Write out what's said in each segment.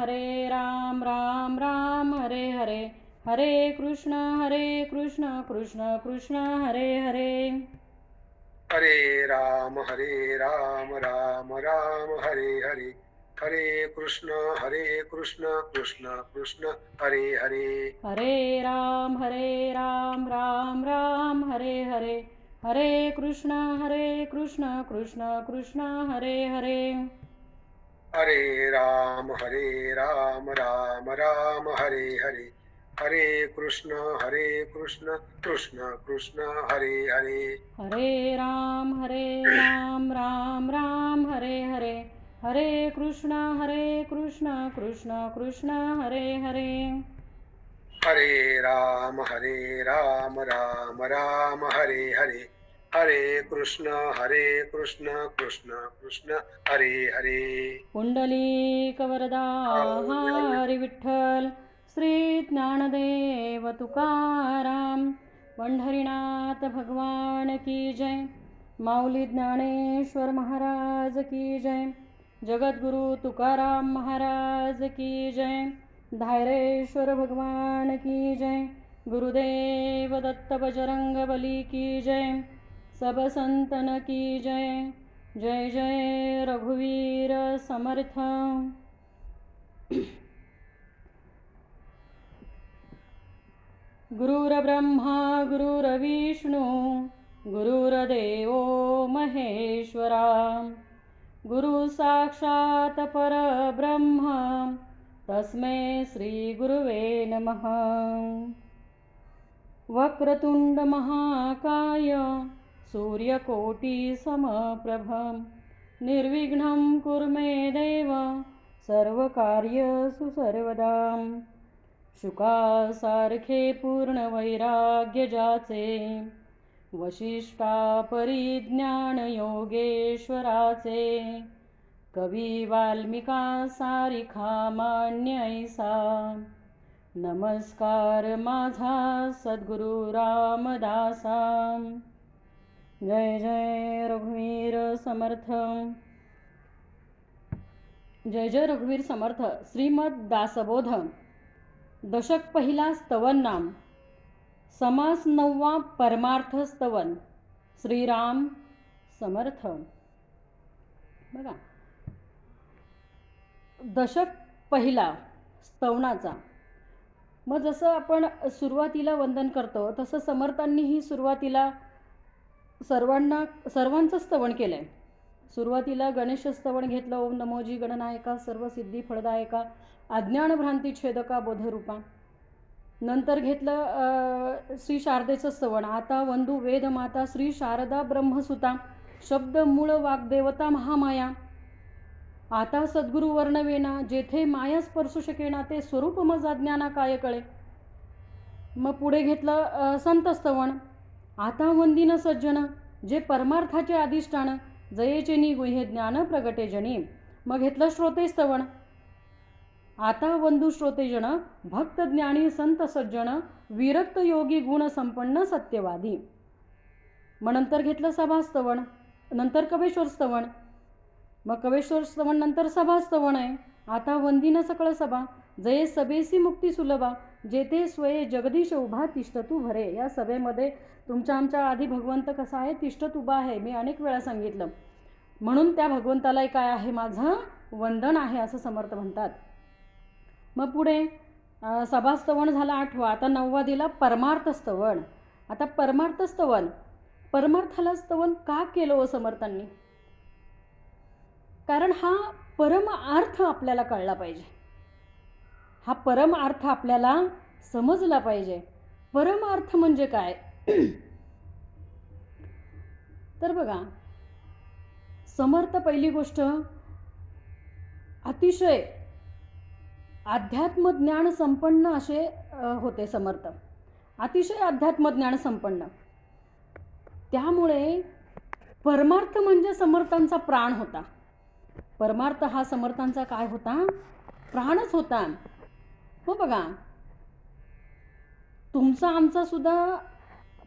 हरे राम राम राम हरे हरे, हरे कृष्ण कृष्ण कृष्ण हरे हरे. हरे राम राम राम हरे हरे, हरे कृष्ण कृष्ण कृष्ण हरे हरे. हरे राम राम राम हरे हरे, हरे कृष्ण कृष्ण कृष्ण हरे हरे. हरे राम राम राम हरे हरे, हरे कृष्ण कृष्ण कृष्ण हरे हरे. हरे राम राम राम हरे हरे, हरे कृष्ण कृष्ण कृष्ण हरे हरे. हरे राम राम हरे हरे, हरे कृष्ण कृष्ण कृष्ण हरे हरे. पुंडलिक वरदा हरी विठ्ठल, श्री ज्ञानदेव तुकाराम, पंढरीनाथ भगवान की जय. माऊली ज्ञानेश्वर महाराज की जय. जगद्गुरु तुकाराम महाराज की जय. धायरेश्वर भगवान की जय. गुरुदेव दत्त बजरंग बली की जय. सब संतन की जय. जय जय रघुवीर समर्थ. गुरुर्ब्रह्मा गुरुर्विष्णू गुरुर्देव महेश्वरा, गुरु साक्षात परब्रह्म तस्मै श्री गुरुवे नमः. वक्रतुंड महाकाय सूर्यकोटि समप्रभ, निर्विघ्नं कुरु मे देव सर्वकार्येषु सर्वदा. शुकासारखे पूर्ण वैराग्य जाचे, वशिष्ठा परिज्ञान योगेश्वराचे, कवी वाल्मिका सारिखा मान्य ऐसा. नमस्कार माझा सद्गुरु रामदासा. जय जय रघुवीर समर्थ. जय जय रघुवीर समर्थ. श्रीमद दासबोध दशक पहिला स्तवन नाम, समास 9वा परमार्थ स्तवन. श्रीराम समर्थ. बघा, दशक पहिला स्तवनाचा. मग जसं आपण सुरुवातीला वंदन करतो तसं समर्थांनीही सुरुवातीला सर्वांचं स्तवन केलं आहे. सुरुवातीला गणेश स्तवन घेतलं, ओम नमोजी गणनायका सर्व सिद्धी फळदायका अज्ञान भ्रांती छेदका बोधरूपा. नंतर घेतलं श्री शारदेचं स्तवन. आता वंदू वेद माता श्री शारदा ब्रह्मसुता, शब्द मूळ वाग्देवता महामाया. आता सद्गुरु वर्णवेना, जेथे माया स्पर्शू शकेना ते स्वरूप मज अज्ञाना काय कळे. मग पुढे घेतलं संत स्तवन. आता वंदिन सज्जन, जे परमार्थाचे अधिष्ठान, जयेचे निगुह्य ज्ञान प्रगटे जनी. मग घेतलं श्रोते स्तवन. आता वंदू श्रोतेजन, भक्त ज्ञानी संत सज्जन, विरक्त योगी गुण संपन्न सत्यवादी. मग नंतर घेतलं सभास्तवन. नंतर कवेश्वर स्तवन. मग कवेश्वर स्तवन नंतर सभास्तवन आहे. आता वंदिन सकळ सभा, जये सभेसी मुक्ती सुलभा, जेथे स्वये जगदीश उभा तिष्ठतू भरे. या सभेमध्ये तुमच्या आमच्या आधी भगवंत कसा आहे, तिष्ठत उभा आहे. मी अनेक वेळा सांगितलं. म्हणून त्या भगवंताला काय आहे, माझं वंदन आहे असं समर्थ म्हणतात. मग पुढे सभास्तवन झाला 8वा. आता 9वा दिला परमार्थ स्तवन. आता परमार्थ स्तवन, परमार्थाला स्तवन का केलं हो समर्थांनी? कारण हा परम अर्थ आपल्याला कळला पाहिजे. हा परम अर्थ आपल्याला समजला पाहिजे. परम अर्थ म्हणजे काय? तर बघा, समर्थ पहिली गोष्ट अतिशय अध्यात्मज्ञान संपन्न असे होते समर्थ. अतिशय अध्यात्मज्ञान संपन्न. त्यामुळे परमार्थ म्हणजे समर्थांचा प्राण होता. परमार्थ हा समर्थांचा काय होता? प्राणच होता. हो बघा, तुमचा आमचा सुद्धा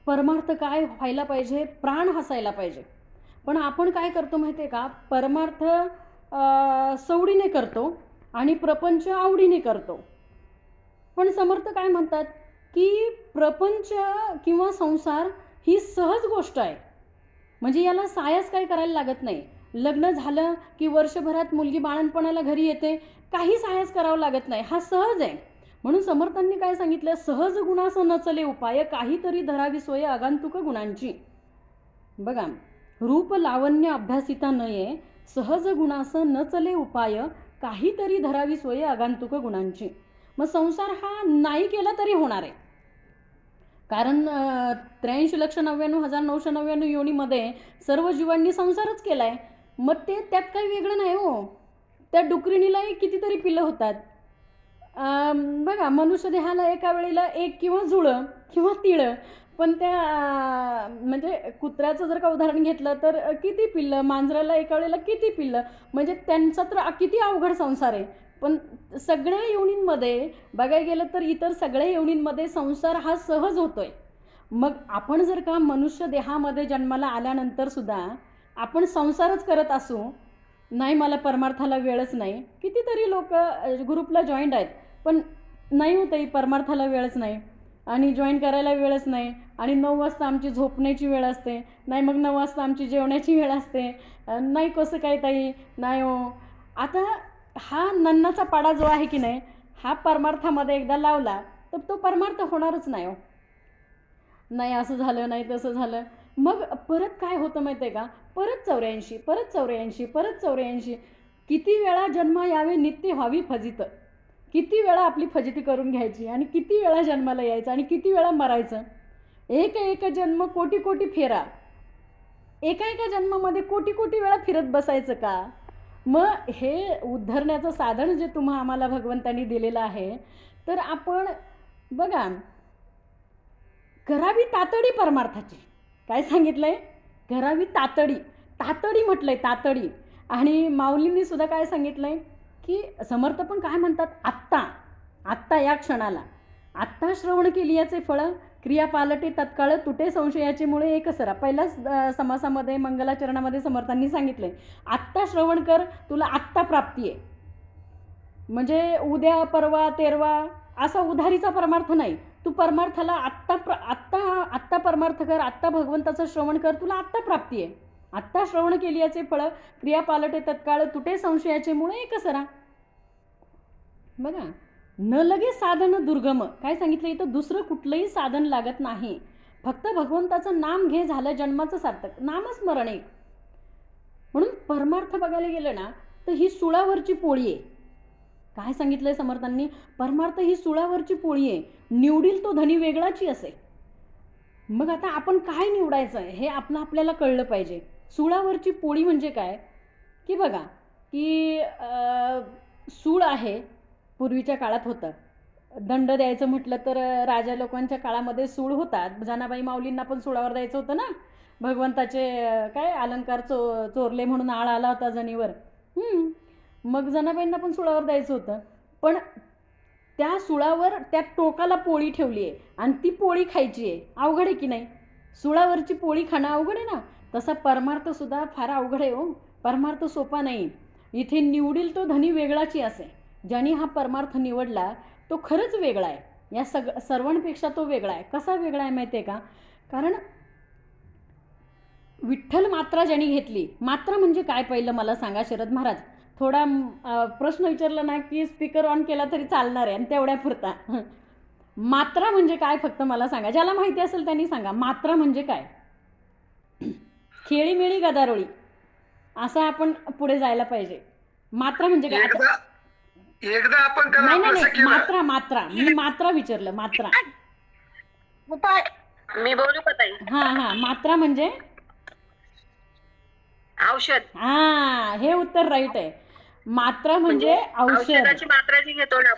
परमार्थ काय व्हायला पाहिजे? प्राण हसायला पाहिजे. पण आपण काय करतो माहिती आहे का? परमार्थ सवडीने करतो आणि प्रपंच आवडीने करतो. पण समर्थ काय म्हणतात की प्रपंच किंवा संसार ही सहज गोष्ट आहे. म्हणजे याला सायास काय करायला लागत नाही. लग्न झालं की वर्षभरात मुलगी बाळणपणाला घरी येते, काही सायास करावं लागत नाही, हा सहज आहे. म्हणून समर्थांनी काय सांगितलं, सहज गुणास नचले उपाय, काहीतरी धरावी सोय आगंतुक गुणांची. बघा, रूप लावण्य अभ्यासिता नये, सहज गुणास नचले उपाय, काहीतरी धरावी सोय आगंतुक गुणांची. मग संसार हा नाही केला तरी होणार आहे. कारण 83,99,999 योनीमध्ये सर्व जीवांनी संसारच केलाय. मग ते त्यात काही वेगळं नाही हो. त्या डुकरिणीलाही कितीतरी पिल्लं होतात. बघा, मनुष्य देहाला एका वेळेला एक किंवा जुळं किंवा तिळं, पण त्या म्हणजे कुत्र्याचं जर का उदाहरण घेतलं तर किती पिल्लं, मांजराला एका वेळेला किती पिल्लं, म्हणजे त्यांचा तर किती अवघड संसार आहे. पण सगळ्या योनींमध्ये बघायला गेलं तर इतर सगळ्या योनींमध्ये संसार हा सहज होतोय. मग आपण जर का मनुष्य देहामध्ये जन्माला आल्यानंतर सुद्धा आपण संसारच करत असू, नाही मला परमार्थाला वेळच नाही, कितीतरी लोक ग्रुपला जॉईंट आहेत पण नाही होतही, परमार्थाला वेळच नाही आणि जॉईन करायला वेळच नाही, आणि 9 वाजता आमची झोपण्याची वेळ असते, नाही मग 9 वाजता आमची जेवण्याची वेळ असते, नाही कसं काय ताई, नाही हो. आता हा नन्नाचा पाडा जो आहे की नाही, हा परमार्थामध्ये एकदा लावला तर तो परमार्थ होणारच नाही हो. नाही असं झालं, नाही तसं झालं, मग परत काय होतं माहिती आहे का, परत 84, परत 84, परत 84. किती वेळा जन्म यावे नित्य व्हावी फजित, किती वेळा आपली फजिती करून घ्यायची आणि किती वेळा जन्माला यायचं आणि किती वेळा मरायचं. एक जन्म कोटी कोटी फेरा, एका जन्मामध्ये कोटी कोटी वेळा फिरत बसायचं का. मग हे उद्धरण्याचं साधन जे तुम्हा आम्हाला भगवंतांनी दिलेलं आहे, तर आपण बघा, करावी तातडी परमार्थाची. काय सांगितलंय, करावी तातडी, तातडी म्हटलंय, तातडी. आणि माऊलींनी सुद्धा काय सांगितलंय की समर्थ पण काय म्हणतात, आत्ता आत्ता या क्षणाला, आत्ता श्रवण केली याचे फळ, क्रिया पालटे तत्काळ, तुटे संशयाचे मुळे एक सरा. पहिल्याच समासामध्ये मंगलाचरणामध्ये समर्थांनी सांगितलंय, आत्ता श्रवण कर, तुला आत्ता प्राप्ती आहे. म्हणजे उद्या परवा तेरवा असा उधारीचा परमार्थ नाही. तू परमार्थाला आत्ता परमार्थ कर, आत्ता भगवंताचं श्रवण कर, तुला आत्ता प्राप्ती आहे. आत्ता श्रवण केली याचे फळ, क्रिया पालटे तत्काळ, तुटे संशयाचे मुळे एक सरा. बघा, न लगे साधन दुर्गम. काय सांगितलं इथं, दुसरं कुठलंही साधन लागत नाही, फक्त भगवंताचं नाम घे, झालं जन्माचं सार्थक, नामस्मरण एक. म्हणून परमार्थ बघायला गेलं ना तर ही सुळावरची पोळी आहे. काय सांगितलंय समर्थांनी, परमार्थ ही सुळावरची पोळी आहे, निवडील तो धनी वेगळाची असे. मग आता आपण काय निवडायचं हे आपल्याला कळलं पाहिजे. सुळावरची पोळी म्हणजे काय की बघा की सूळ आहे, पूर्वीच्या काळात होतं. दंड द्यायचं म्हटलं तर राजा लोकांच्या काळामध्ये सूळ होतात. जनाबाई माऊलींना पण सुळावर द्यायचं होतं ना, भगवंताचे काय अलंकार चोरले म्हणून आळ आला होता जणीवर. मग जनाबाईंना पण सुळावर द्यायचं होतं, पण त्या सुळावर त्या टोकाला पोळी ठेवली आहे आणि ती पोळी खायची आहे. अवघड आहे की नाही, सुळावरची पोळी खाणं अवघड आहे ना, तसा परमार्थ सुद्धा फार अवघड आहे हो. परमार्थ सोपा नाही. इथे निवडील तो धनी वेगळाची असे. ज्याने हा परमार्थ निवडला तो खरंच वेगळा आहे, या सर्वांपेक्षा तो वेगळा आहे. कसा वेगळा आहे माहिती आहे का, कारण विठ्ठल मात्रा ज्यांनी घेतली. मात्रा म्हणजे काय पहिलं मला सांगा शरद महाराज. थोडा प्रश्न विचारला ना की स्पीकर ऑन केला तरी चालणार आहे आणि तेवढ्या पुरता. मात्रा म्हणजे काय फक्त मला सांगा, ज्याला माहिती असेल त्यांनी सांगा, मात्रा म्हणजे काय. खेळीमेळी गदारोळी असं आपण पुढे जायला पाहिजे. मात्रा म्हणजे काय, एकदा आपण नाही मात्रा मी मात्रा विचारलं, मात्रा. मी बोलू का ताई? हा, मात्रा म्हणजे औषध. हा, हे उत्तर राईट आहे. मात्रा म्हणजे औषधाची मात्रा जी घेतो ना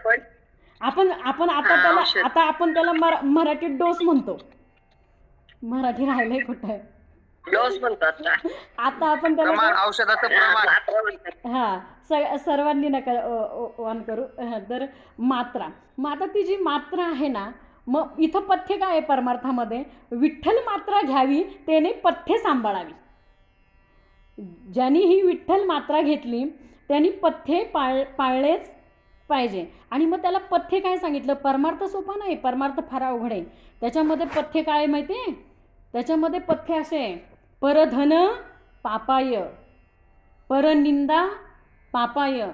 आपण आता आपण त्याला मराठीत डोस म्हणतो. मराठी राहिलंय कुठं, डोस म्हणतात आता आपण त्याला औषधाचं प्रमाण. हा, सर्वांनी नका ऑन करू. तर मात्रा, मग आता ती जी मात्रा आहे ना, मग इथं पथ्य काय आहे परमार्थामध्ये, विठ्ठल मात्रा घ्यावी त्याने पथ्य सांभाळावी. ज्यांनी ही विठ्ठल मात्रा घेतली त्यांनी पथ्ये पाळलेच पाहिजे. आणि मग त्याला पथ्य काय सांगितलं? परमार्थ सोपा नाही, परमार्थ फार अवघड आहे. त्याच्यामध्ये पथ्य काय आहे माहिती आहे? त्याच्यामध्ये पथ्य असे: परधन पापाय, परनिंदा पापाय.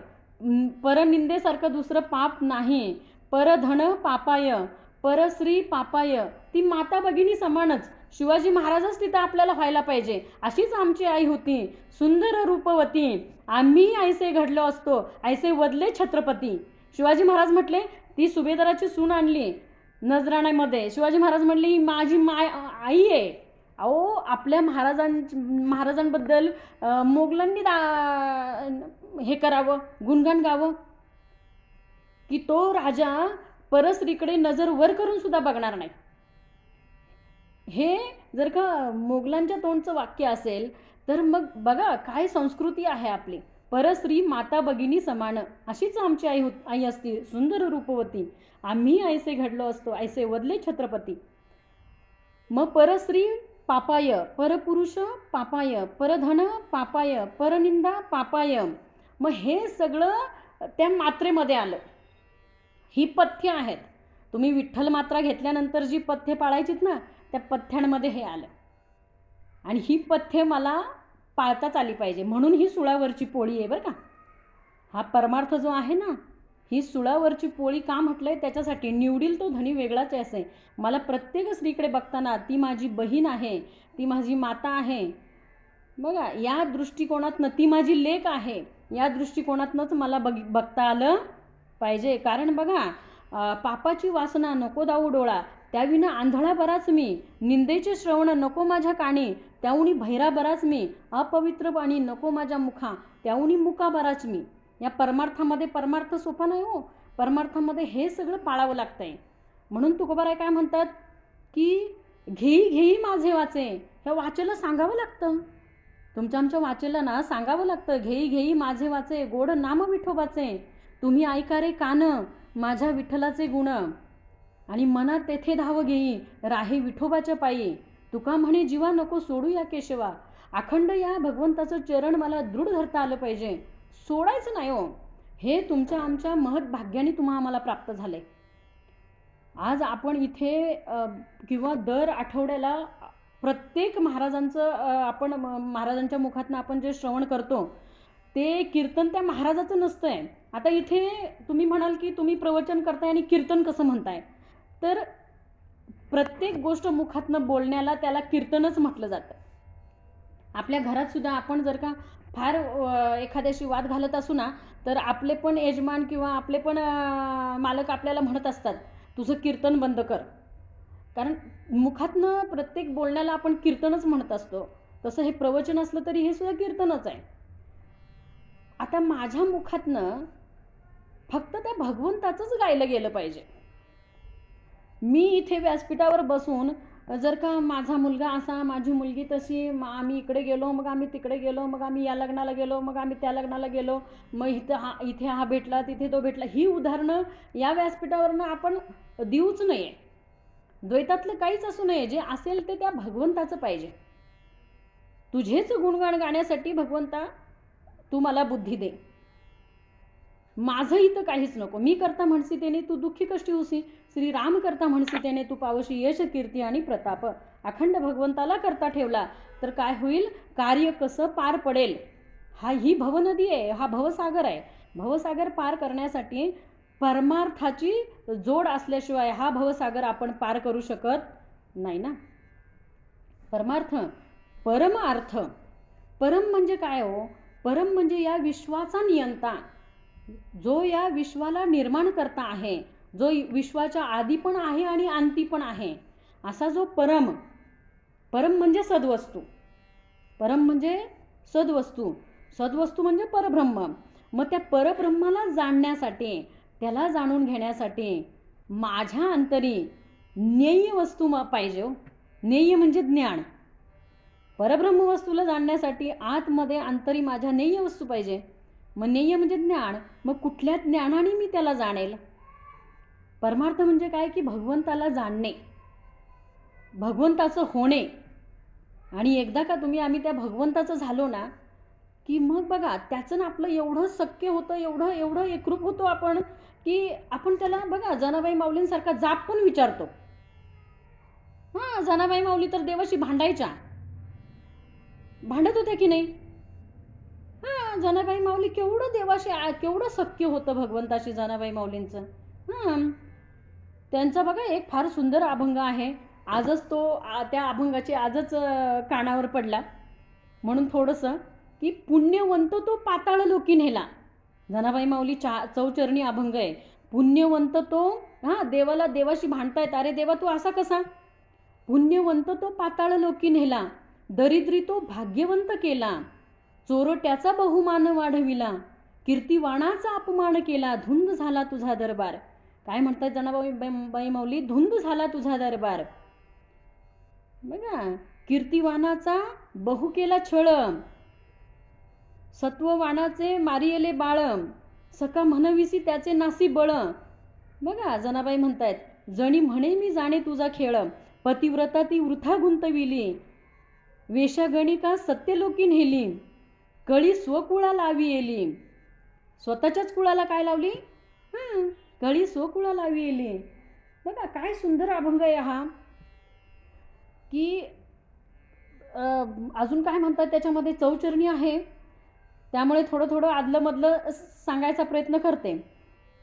परनिंदेसारखं दुसरं पाप नाही. परधन पापाय, परश्री पापाय. ती माता भगिनी समानच. शिवाजी महाराजच तिथं आपल्याला व्हायला पाहिजे. अशीच आमची आई होती, सुंदर रूपवती. आम्ही ऐसे घडलो असतो, ऐसे वदले छत्रपती. शिवाजी महाराज म्हटले, ती सुभेदाराची सून आणली नजराण्यामध्ये. शिवाजी महाराज म्हणले, ही माझी आई आहे. अहो, आपल्या महाराजांबद्दल मोगलांनी हे करावं, गुणगान गावं, की तो राजा परस्त्रीकडे नजर वर करून सुद्धा बघणार नाही. हे जर का मोगलांच्या तोंडचं वाक्य असेल तर मग बघा काय संस्कृती आहे आपली. परस्त्री माता भगिनी समान, अशीच आमची आई असती, सुंदर रूपवती. आम्ही ऐसे घडलो असतो, ऐसे वदले छत्रपती. मग परस्त्री पापाय, परपुरुष पापाय, परधन पापाय, परनिंदा पापाय. मग हे सगळं त्या मात्रेमध्ये आलं. ही पथ्य आहेत. तुम्ही विठ्ठल मात्रा घेतल्यानंतर जी पथ्य पाळायचीत ना, त्या पथ्यांमध्ये हे आलं. आणि ही पथ्य मला पाळताच आली पाहिजे. म्हणून ही सुळावरची पोळी आहे बरं का. हा परमार्थ जो आहे ना, ही सुळावरची पोळी का म्हटलंय? त्याच्यासाठी. निवडील तो धनी वेगळाच असे. मला प्रत्येक स्त्रीकडे बघताना ती माझी बहीण आहे, ती माझी माता आहे. बघा, या दृष्टिकोनातनं ती माझी लेक आहे, या दृष्टिकोनातनंच मला बघता आलं पाहिजे. कारण बघा, पापाची वासना नको दाऊ डोळा, त्याविना आंधळा बराच मी. निंदेचे श्रवण नको माझ्या कानी, त्याहुनी भैरा बराच मी. अपवित्र पाणी नको माझ्या मुखा, त्याहुनी मुका बराच मी. या परमार्थामध्ये परमार्थ सोपा नाही हो. परमार्थामध्ये हे सगळं पाळावं लागतंय. म्हणून तुकोबाराय काय म्हणतात की घेई घेई माझे वाचे. ह्या वाचेला सांगावं लागतं. तुमच्या आमच्या वाचेला ना सांगावं लागतं, घेई घेई माझे वाचे, गोड नाम विठोबाचे. तुम्ही ऐका रे कान, माझ्या विठ्ठलाचे गुण. आणि मनात तेथे धाव घेई, राही विठोबाच्या पायी. तुका म्हणे जीवा नको सोडू या केशवा. अखंड या भगवंताचं चरण मला दृढ धरता आलं पाहिजे. सोडायचं नाही हो. हे तुमच्या आमच्या महत् भाग्याने आम्हाला प्राप्त झालंय. आज आपण इथे किंवा दर आठवड्याला प्रत्येक महाराजांचं आपण महाराजांच्या मुखातनं आपण जे श्रवण करतो ते कीर्तन त्या महाराजाचं नसतंय. आता इथे तुम्ही म्हणाल की तुम्ही प्रवचन करताय आणि कीर्तन कसं म्हणताय? तर प्रत्येक गोष्ट मुखातनं बोलण्याला त्याला कीर्तनच म्हटलं जातं. आपल्या घरात सुद्धा आपण जर का फार एखाद्याशी वाद घालत असू ना, तर आपले पण यजमान किंवा आपले पण मालक आपल्याला म्हणत असतात, तुझं कीर्तन बंद कर. कारण मुखातनं प्रत्येक बोलण्याला आपण कीर्तनच म्हणत असतो. तसं हे प्रवचन असलं तरी हे सुद्धा कीर्तनच आहे. आता माझ्या मुखातनं फक्त त्या भगवंताचंच गायलं गेलं पाहिजे. मी इथे व्यासपीठावर बसून जर का माझा मुलगा असा, माझी मुलगी तशी, आम्ही इकडे गेलो, मग आम्ही तिकडे गेलो, मग आम्ही या लग्नाला गेलो, मग आम्ही त्या लग्नाला गेलो, मग इथे हा भेटला, तिथे तो भेटला, ही उदाहरणं या व्यासपीठावरनं आपण देऊच नये. द्वैतातलं काहीच असू नये. जे असेल ते त्या भगवंताचं पाहिजे. तुझेच गुणगान गाण्यासाठी भगवंता तू मला बुद्धी दे. माझं इथं काहीच नको. मी करता म्हणसी तेने तू दुःखी कष्टी होसी. श्रीराम करता म्हणसी तेने तू पावशी यश कीर्ती आणि प्रताप. अखंड भगवंताला करता ठेवला तर काय होईल? कार्य कसं पार पडेल? ही भवनदी आहे, हा भवसागर आहे. भवसागर पार करण्यासाठी परमार्थाची जोड असल्याशिवाय हा भवसागर आपण पार करू शकत नाही ना. परमार्थ, परमार्थ. परम म्हणजे काय हो? परम म्हणजे या विश्वाचा नियंता, जो या विश्वाला निर्माण करता आहे, जो विश्वाच्या आधी पण आहे आणि अंती पण आहे, असा जो परम. परम म्हणजे सद्वस्तू. परम म्हणजे सद्वस्तू. सद्वस्तू म्हणजे परब्रह्म. मग त्या परब्रह्माला जाणण्यासाठी, त्याला जाणून घेण्यासाठी माझ्या अंतरी ज्ञेय वस्तू पाहिजे हो. ज्ञेय म्हणजे ज्ञान. परब्रह्म वस्तूला जाणण्यासाठी आतमध्ये अंतरी माझ्या ज्ञेय वस्तू पाहिजे. मग ज्ञेय म्हणजे ज्ञान. मग कुठल्या ज्ञानाने मी त्याला जाणेल? परमार्थ म्हणजे काय की भगवंताला जाणणे, भगवंताचं होणे. आणि एकदा का आम्ही त्या भगवंताचं झालो ना, की मग बघा त्याचं ना आपलं एवढं शक्य होतं, एवढं एवढं एकरूप होतो आपण, की आपण त्याला बघा जनाबाई माऊलींसारखा जाप पण विचारतो. हां, जनाबाई माऊली तर देवाशी भांडायच्या, भांडत होत्या की नाही? हां, जनाबाई माऊली केवढं देवाशी केवढं शक्य होतं भगवंताशी जनाबाई माऊलींचं. हां, त्यांचा बघा एक फार सुंदर अभंग आहे. आजच तो त्या अभंगाची आजच कानावर पडला. म्हणून थोडंसं की पुण्यवंत तो पाताळ लोकी नेला. जनाबाई माऊली चौचरणी अभंग आहे. पुण्यवंत तो देवाला देवाशी भांडतायत. अरे देवा तू असा कसा? पुण्यवंत तो पाताळ लोकी नेला, दरिद्री तो भाग्यवंत केला, चोरट्याचा बहुमान वाढविला, कीर्तिवाणाचा अपमान केला, धुंद झाला तुझा दरबार. काय म्हणतात जनाबाई माऊली? धुंद झाला तुझा दरबार. बघा, कीर्तिवानाचा बहु केला छळ, सत्ववानाचे मारियले बाळ, सका म्हणविसी त्याचे नासी बळ. बघा जनाबाई म्हणतायत, जणी म्हणे मी जाणे तुझा खेळ, पतिव्रता ती वृथा गुंतविली, वेशगणिका सत्यलोकी नेली, कळी स्वकुळा लावी येली. स्वतःच्याच कुळाला काय लावली? कळी स्वकुळा लावी येली. बघा काय सुंदर अभंग आहे हा. की अजून काय म्हणतात त्याच्यामध्ये? चौचरणी आहे, त्यामुळे थोडं थोडं आदलंमधलं सांगायचा प्रयत्न करते.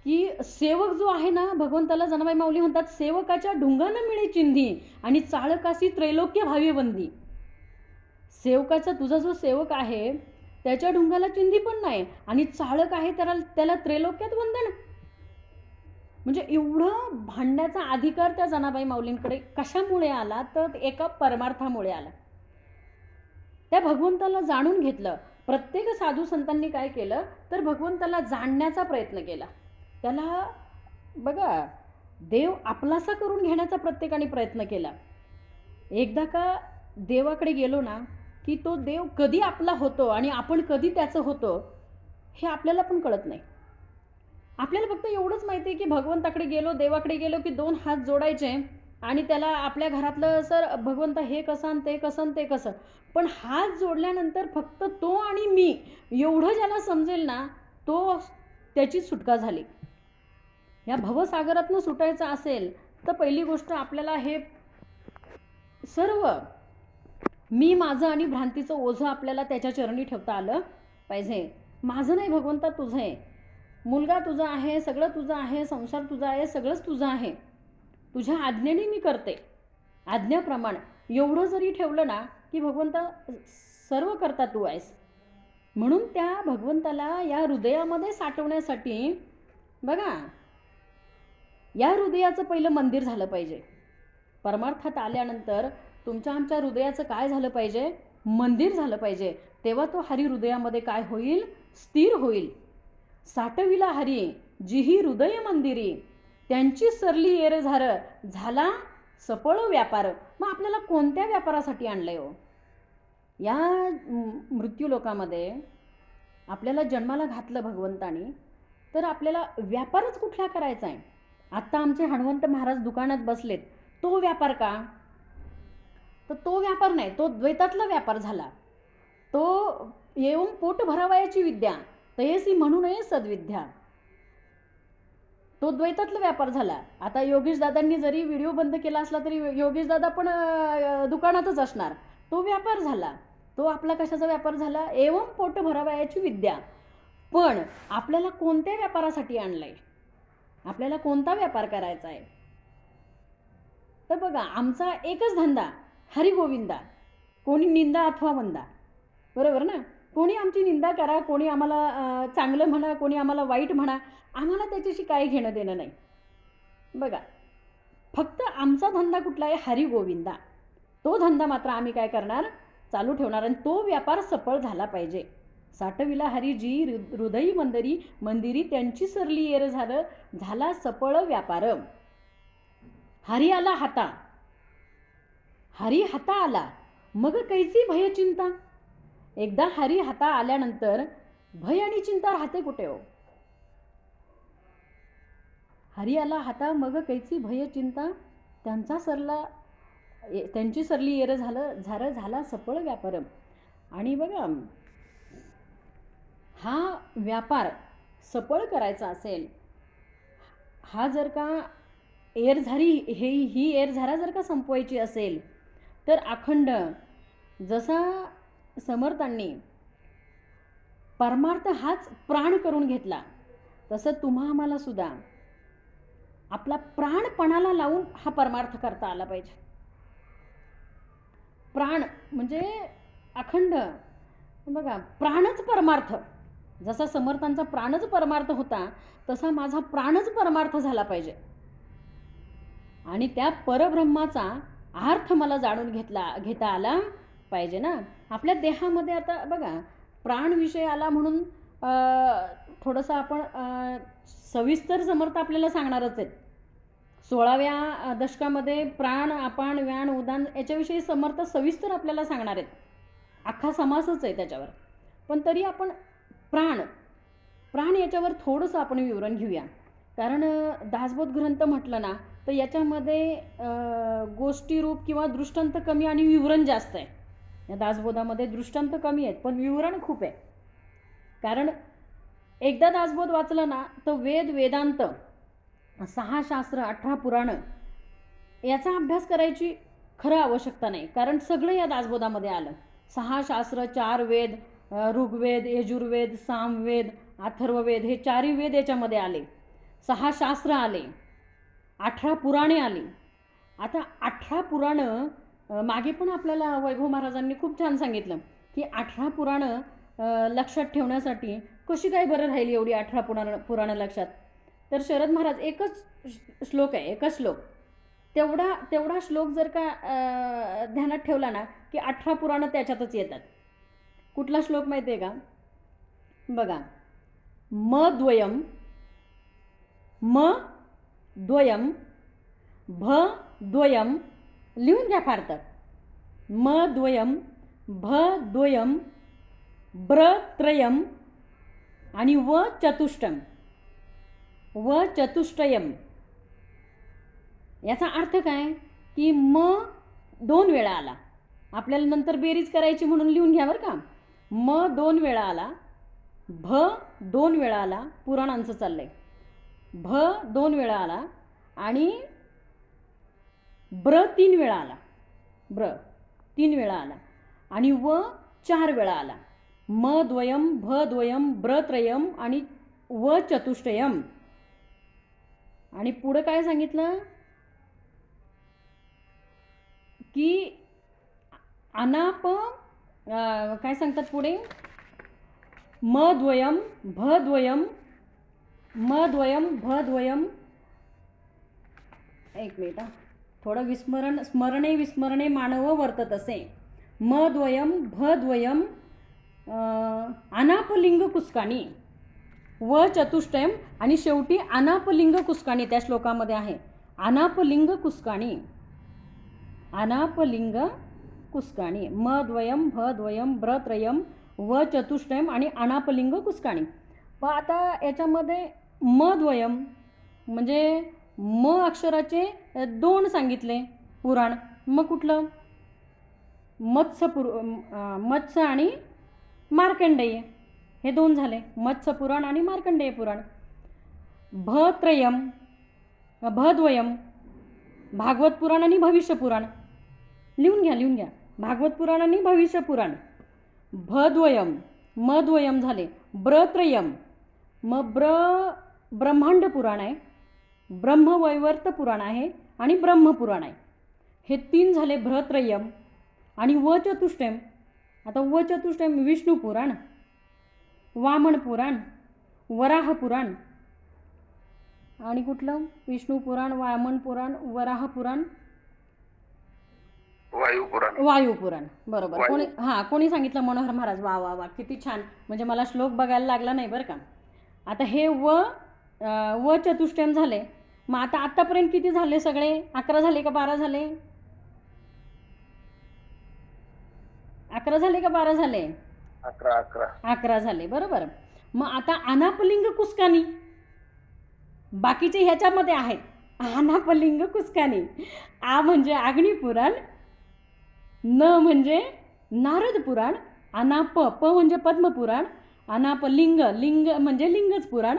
की सेवक जो आहे ना भगवंताला, जनाबाई माऊली म्हणतात, सेवकाच्या ढुंगानं मिळे चिंधी आणि चाळकाशी त्रैलोक्य भावे बंदी. सेवकाचा, तुझा जो सेवक आहे त्याच्या ढुंगाला चिंधी पण नाही आणि चाळक आहे त्याला त्रैलोक्यात वंदन. म्हणजे एवढं भांडण्याचा अधिकार त्या जनाबाई माऊलींकडे कशामुळे आला? तर एका परमार्थामुळे आला. त्या भगवंताला जाणून घेतलं. प्रत्येक साधू संतांनी काय केलं तर भगवंताला जाणण्याचा प्रयत्न केला. त्याला बघा देव आपलासा करून घेण्याचा प्रत्येकाने प्रयत्न केला. एकदा का देवाकडे गेलो ना की तो देव कधी आपला होतो आणि आपण कधी त्याचं होतो हे आपल्याला पण कळत नाही. आपल्याला फक्त एवढंच माहिती आहे की भगवंताकडे गेलो, देवाकडे गेलो की 2 हात जोडायचे आणि त्याला आपल्या घरातलं सर भगवंत हे कसं ते कसं ते कसं, पण हात जोडल्यानंतर फक्त तो आणि मी एवढं ज्याला समजेल ना तो त्याची सुटका झाली. या भवसागरातनं सुटायचं असेल तर पहिली गोष्ट आपल्याला हे सर्व मी माझं आणि भ्रांतीचं ओझं आपल्याला त्याच्या चरणी ठेवता आलं पाहिजे. माझं नाही भगवंता, तुझं आहे. मुलगा तुझा आहे, सगळं तुझं आहे, संसार तुझा आहे, सगळंच तुझं आहे. तुझ्या आज्ञेने मी करते, आज्ञाप्रमाणे एवढं जरी ठेवलं ना की भगवंता सर्व करता तू आहेस. म्हणून त्या भगवंताला या हृदयामध्ये साठवण्यासाठी बघा या हृदयाचं पहिलं मंदिर झालं पाहिजे. परमार्थात आल्यानंतर तुमच्या आमच्या हृदयाचं काय झालं पाहिजे? मंदिर झालं पाहिजे. तेव्हा तो हरी हृदयामध्ये काय होईल? स्थिर होईल. साठविला हरी जिही हृदय मंदिरी, त्यांची सरली येर झाला सफळ व्यापार. मग आपल्याला कोणत्या व्यापारासाठी आणलंय हो? या मृत्यू लोकामध्ये आपल्याला जन्माला घातलं भगवंतानी, तर आपल्याला व्यापारच कुठला करायचा आहे? आत्ता आमचे हनुमंत महाराज दुकानात बसलेत, तो व्यापार का? तर तो व्यापार नाही, तो द्वैतातला व्यापार झाला. तो येऊन पोट भरावयाची विद्या तयसी म्हणू नये सद्विद्या, तो द्वैतातला व्यापार झाला. आता योगेश दादांनी जरी व्हिडिओ बंद केला असला तरी योगेश दादा पण दुकानातच असणार. तो व्यापार झाला. तो आपला कशाचा व्यापार झाला? एवं पोट भरावयाची विद्या. पण आपल्याला कोणत्या व्यापारासाठी आणलंय? आपल्याला कोणता व्यापार करायचा आहे? तर बघा आमचा एकच धंदा, हरिगोविंदा. कोणी निंदा अथवा वंदा, बरोबर ना? कोणी आमची निंदा करा, कोणी आम्हाला चांगलं म्हणा, कोणी आम्हाला वाईट म्हणा, आम्हाला त्याच्याशी काही घेणं देणं नाही. बघा फक्त आमचा धंदा कुठला आहे? हरिगोविंदा. तो धंदा मात्र आम्ही काय करणार? चालू ठेवणार. आणि तो व्यापार सफळ झाला पाहिजे. साठविला हरी जी हृदयी मंदिरी, त्यांची सरली येर झाला सफळ व्यापार. हरी आला हाता, हरी हाता आला मग कैसी भय चिंता. एकदा हरी हाता आल्यानंतर भय आणि चिंता राहते कुठे हो? हरी आला हाता मग कैसी भय चिंता, त्यांची सरली येर झाला सफळ व्यापार. आणि बघा हा व्यापार सफळ करायचा असेल, हा जर का एरझारी ही एरझारा जर का संपवायची असेल, तर अखंड जसा समर्थांनी परमार्थ हाच प्राण करून घेतला, तसं तुम्हा आम्हाला सुद्धा आपला प्राणपणाला लावून हा परमार्थ करता आला पाहिजे. प्राण म्हणजे अखंड बघा, प्राणच परमार्थ. जसा समर्थांचा प्राणच परमार्थ होता, तसा माझा प्राणच परमार्थ झाला पाहिजे. आणि त्या परब्रह्माचा अर्थ मला जाणून घेता आला पाहिजे ना. आपल्या देहामध्ये आता बघा, प्राण विषय आला म्हणून थोडंसं आपण सविस्तर समर्थ आपल्याला सांगणारच आहेत. 16व्या दशकामध्ये प्राण, अपान, व्यान, उदान याच्याविषयी समर्थ सविस्तर आपल्याला सांगणार आहेत. अख्खा समासच आहे त्याच्यावर. पण तरी आपण प्राण याच्यावर थोडंसं आपण विवरण घेऊया. कारण दासबोध ग्रंथ म्हटलं ना, तर याच्यामध्ये गोष्टीरूप किंवा दृष्टांत कमी आणि विवरण जास्त आहे. या दासबोधामध्ये दृष्टांत कमी आहेत, पण विवरण खूप आहे. कारण एकदा दासबोध वाचलं ना, तर वेदांत 6 शास्त्र 18 पुराणं याचा अभ्यास करायची खरं आवश्यकता नाही. कारण सगळं या दासबोधामध्ये आलं. 6 शास्त्र, 4 वेद, ऋग्वेद, यजुर्वेद, सामवेद, अथर्ववेद हे 4ही वेद याच्यामध्ये आले. 6 शास्त्र आले, 18 पुराणे आली. आता 18 पुराणं मागे पण आपल्याला वैभव महाराजांनी खूप छान सांगितलं की 18 पुराणं लक्षात ठेवण्यासाठी कशी काय बरं राहिली एवढी 18 पुराणं लक्षात. तर शरद महाराज एकच श्लोक आहे, एकच श्लोक, तेवढा श्लोक जर का ध्यानात ठेवला ना की 18 पुराणं त्याच्यातच येतात. कुठला श्लोक माहिती आहे का? बघा, म द्वयम भ द्वयम, लिहून घ्या फार तर. म द्वयम भ द्वयम ब्र त्रयम आणि व चतुष्टयम. याचा अर्थ काय की म 2 वेळा आला. आपल्याला नंतर बेरीज करायची म्हणून लिहून घ्या बरं का. म 2 वेळा आला, भ 2 वेळा आला, पुराणांचं चाललंय. भ 2 वेळा आला आणि ब्र 3 वेळा आला, ब्र 3 वेळा आला आणि व 4 वेळा आला. म द्वयम भ द्वयम ब्र त्रयम आणि व चतुष्टयम. आणि पुढं काय सांगितलं की अनाप काय सांगतात पुढे, म द्वयम भ द्वयम एक मिनिट, थोडं स्मरणे मानव वर्तत असे. म द्वयम भ द्वयम अनापलिंग कुस्काणी व चतुष्टयम आणि शेवटी अनापलिंग कुस्काणी त्या श्लोकामध्ये आहे. अनापलिंग कुस्काणी म द्वयम भ द्वयम ब्र त्रयम व चतुष्टयम आणि अनापलिंग कुस्काणी. पण आता याच्यामध्ये म द्वयम म्हणजे म अक्षराचे 2 सांगितले पुराण. मग कुठलं? मत्स्य आणि मार्कंडेय हे 2 झाले, मत्स्य पुराण आणि मार्कंडेय पुराण. भ द्वयम भागवत पुराण आणि भविष्य पुराण. लिहून घ्या भागवत पुराण आणि भविष्य पुराण. भ द्वयम म द्वयम झाले. ब्र त्रयम मग ब्रह्मांड पुराण आहे, ब्रह्मवैवर्त पुराण आहे आणि ब्रह्मपुराण आहे. हे 3 झाले भ्रत्रयम. आणि व चतुष्टयम, आता व चतुष्टयम विष्णू पुराण, वामन पुराण, वराह पुराण आणि कुठलं? विष्णू पुराण, वामन पुराण, वराह पुराण, वायू पुराण. बरोबर. कोणी सांगितलं? मनोहर महाराज. वा वा वा, किती छान. म्हणजे मला श्लोक बघायला लागला नाही बरं का. आता हे व चतुष्टयम झाले. मग आता आतापर्यंत किती झाले सगळे? 11 झाले का 12 झाले? 11 झाले का 12 झाले? 11 झाले. बरोबर. मग आता अनापलिंग कुस्कानी बाकीचे ह्याच्यामध्ये आहेत. अनापलिंग कुस्कानी. आ म्हणजे अग्निपुराण, न म्हणजे नारद पुराण, अनाप प म्हणजे पद्मपुराण अनाप लिंग, लिंग म्हणजे लिंगच पुराण,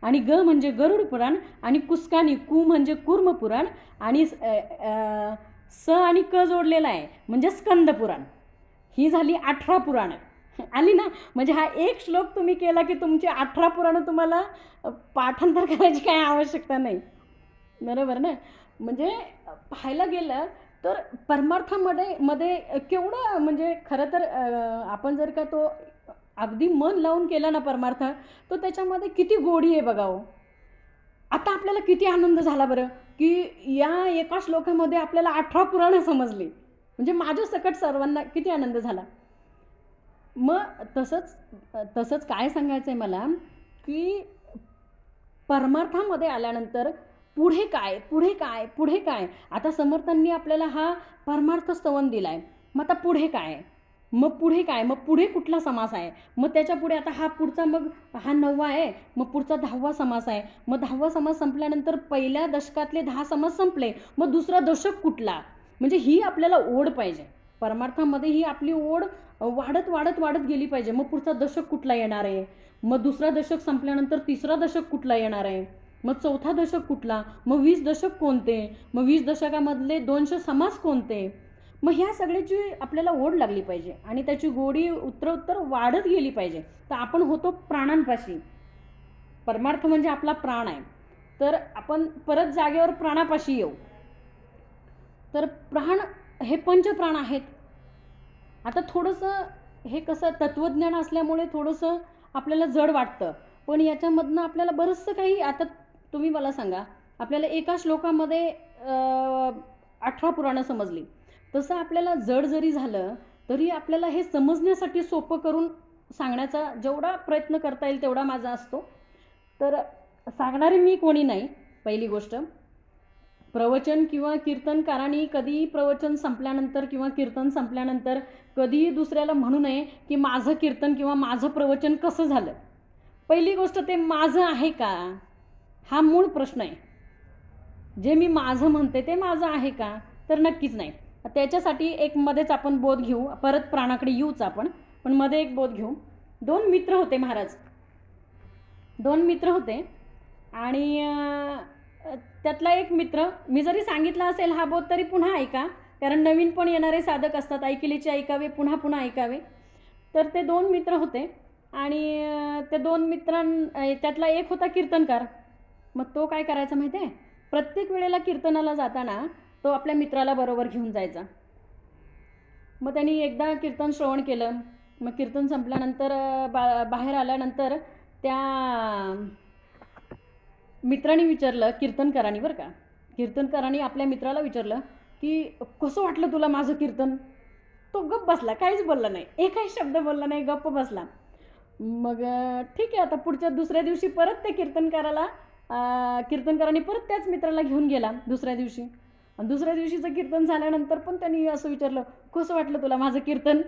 आणि ग म्हणजे गरुड पुराण, आणि कुस्कानी कु म्हणजे कूर्म पुराण, आणि स आणि क जोडलेला आहे म्हणजे स्कंद पुराण. ही झाली 18 पुराणं आली ना. म्हणजे हा एक श्लोक तुम्ही केला की तुमची 18 पुराणं तुम्हाला पाठांतर करायची काही आवश्यकता नाही, बरोबर ना. म्हणजे पाहायला गेलं तर परमार्थामध्ये केवढं म्हणजे खरं तर आपण जर का तो अगदी मन लावून केला ना परमार्थ, तो त्याच्यामध्ये किती गोडी आहे बघावं. आता आपल्याला किती आनंद झाला बरं की या एका श्लोकामध्ये आपल्याला 18 पुराणं समजली. म्हणजे माझ्या सकट सर्वांना किती आनंद झाला. मग तसंच काय सांगायचं आहे मला की परमार्थामध्ये आल्यानंतर पुढे काय पुढे काय पुढे काय. आता समर्थांनी आपल्याला हा परमार्थ स्तवन दिला आहे. मग आता पुढे काय, मग पुढे काय, मग पुढे कुठला समास आहे, मग त्याच्या पुढे आता हा पुढचा, मग हा 9वा आहे, मग पुढचा 10वा समास आहे. मग 10वा समास संपल्यानंतर पहिल्या दशकातले 10 समास संपले, मग दुसरा दशक कुठला. म्हणजे ही आपल्याला ओढ पाहिजे परमार्थामध्ये, ही आपली ओढ वाढत वाढत वाढत गेली पाहिजे. मग पुढचा दशक कुठला येणार आहे, मग दुसरा दशक संपल्यानंतर तिसरा दशक कुठला येणार आहे, मग चौथा दशक कुठला, मग 20 दशक कोणते, मग 20 दशकामधले 200 समास कोणते. मग ह्या सगळ्याची आपल्याला ओढ लागली पाहिजे आणि त्याची गोडी उत्तरोत्तर वाढत गेली पाहिजे. तर आपण होतो प्राणांपाशी. परमार्थ म्हणजे आपला प्राण आहे. तर आपण परत जागेवर प्राणापाशी येऊ. तर प्राण हे पंचप्राण आहेत. आता थोडंसं हे कसं तत्त्वज्ञान असल्यामुळे थोडंसं आपल्याला जड वाटतं, पण याच्यामधनं आपल्याला बरंचसं काही. आता तुम्ही मला सांगा, आपल्याला एका श्लोकामध्ये 18 पुराणं समजली. तसं आपल्याला जड जरी झालं तरी आपल्याला हे समजण्यासाठी सोपं करून सांगण्याचा जेवढा प्रयत्न करता येईल तेवढा माझा असतो. तर सांगणारी मी कोणी नाही. पहिली गोष्ट, प्रवचन किंवा कीर्तनकारांनी कधीही प्रवचन संपल्यानंतर किंवा कीर्तन संपल्यानंतर कधीही दुसऱ्याला म्हणू नये की माझं कीर्तन किंवा माझं प्रवचन कसं झालं. पहिली गोष्ट, ते माझं आहे का, हा मूळ प्रश्न आहे. जे मी माझं म्हणते ते माझं आहे का, तर नक्कीच नाही. त्याच्यासाठी एक मध्येच आपण बोध घेऊ, परत प्राणाकडे येऊच आपण, पण मध्ये एक बोध घेऊ. 2 मित्र होते महाराज, 2 मित्र होते, आणि त्यातला एक मित्र, मी जरी सांगितला असेल हा बोध तरी पुन्हा ऐका, कारण नवीन पण येणारे साधक असतात, ऐकलेचे ऐकावे, पुन्हा पुन्हा ऐकावे. तर ते 2 मित्र होते, आणि ते 2 त्यातला एक होता कीर्तनकार. मग तो काय करायचा माहिती आहे, प्रत्येक वेळेला कीर्तनाला जाताना तो आपल्या मित्राला बरोबर घेऊन जायचा. मग त्यांनी एकदा कीर्तन श्रवण केलं. मग कीर्तन संपल्यानंतर बाहेर आल्यानंतर त्या मित्रांनी विचारलं, कीर्तनकारांनी बरं का, कीर्तनकारांनी आपल्या मित्राला विचारलं की कसं वाटलं तुला माझं कीर्तन. तो गप्प बसला, काहीच बोलला नाही, एकही शब्द बोलला नाही, गप्प बसला. मग ठीक आहे, आता पुढच्या दुसऱ्या दिवशी परत त्या कीर्तनकारांनी परत त्याच मित्राला घेऊन गेला दुसऱ्या दिवशी. आणि दुसऱ्या दिवशीचं कीर्तन झाल्यानंतर पण त्यांनी असं विचारलं, कसं वाटलं तुला माझं कीर्तन.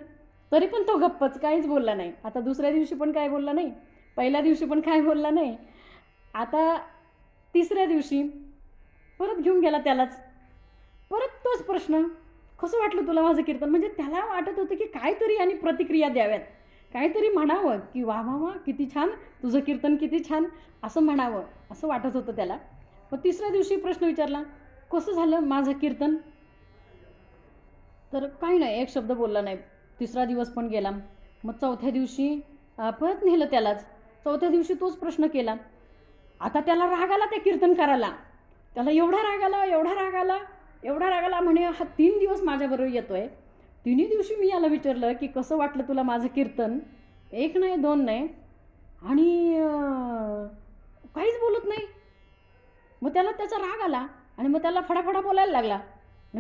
तरी पण तो गप्पच, काहीच बोलला नाही. आता दुसऱ्या दिवशी पण काय बोलला नाही, पहिल्या दिवशी पण काय बोलला नाही. आता तिसऱ्या दिवशी परत घेऊन गेला त्यालाच, परत तोच प्रश्न, कसं वाटलं तुला माझं कीर्तन. म्हणजे त्याला वाटत होतं की काहीतरी आणि प्रतिक्रिया द्याव्यात, काहीतरी म्हणावं की वा वा वा किती छान तुझं कीर्तन, किती छान, असं म्हणावं असं वाटत होतं त्याला. मग तिसऱ्या दिवशी प्रश्न विचारला, कसं झालं माझं कीर्तन. तर काही नाही, एक शब्द बोलला नाही. तिसरा दिवस पण गेला. मग चौथ्या दिवशी परत नेलं त्यालाच. चौथ्या दिवशी तोच प्रश्न केला. आता त्याला राग आला त्या कीर्तनकाराला. त्याला एवढा राग आला म्हणे हा 3 दिवस माझ्याबरोबर येतोय. 3ही दिवशी मी याला विचारलं की कसं वाटलं तुला माझं कीर्तन, 1 नाही 2 नाही, आणि काहीच बोलत नाही. मग त्याला त्याचा राग आला आणि मग त्याला फडाफडा बोलायला लागला.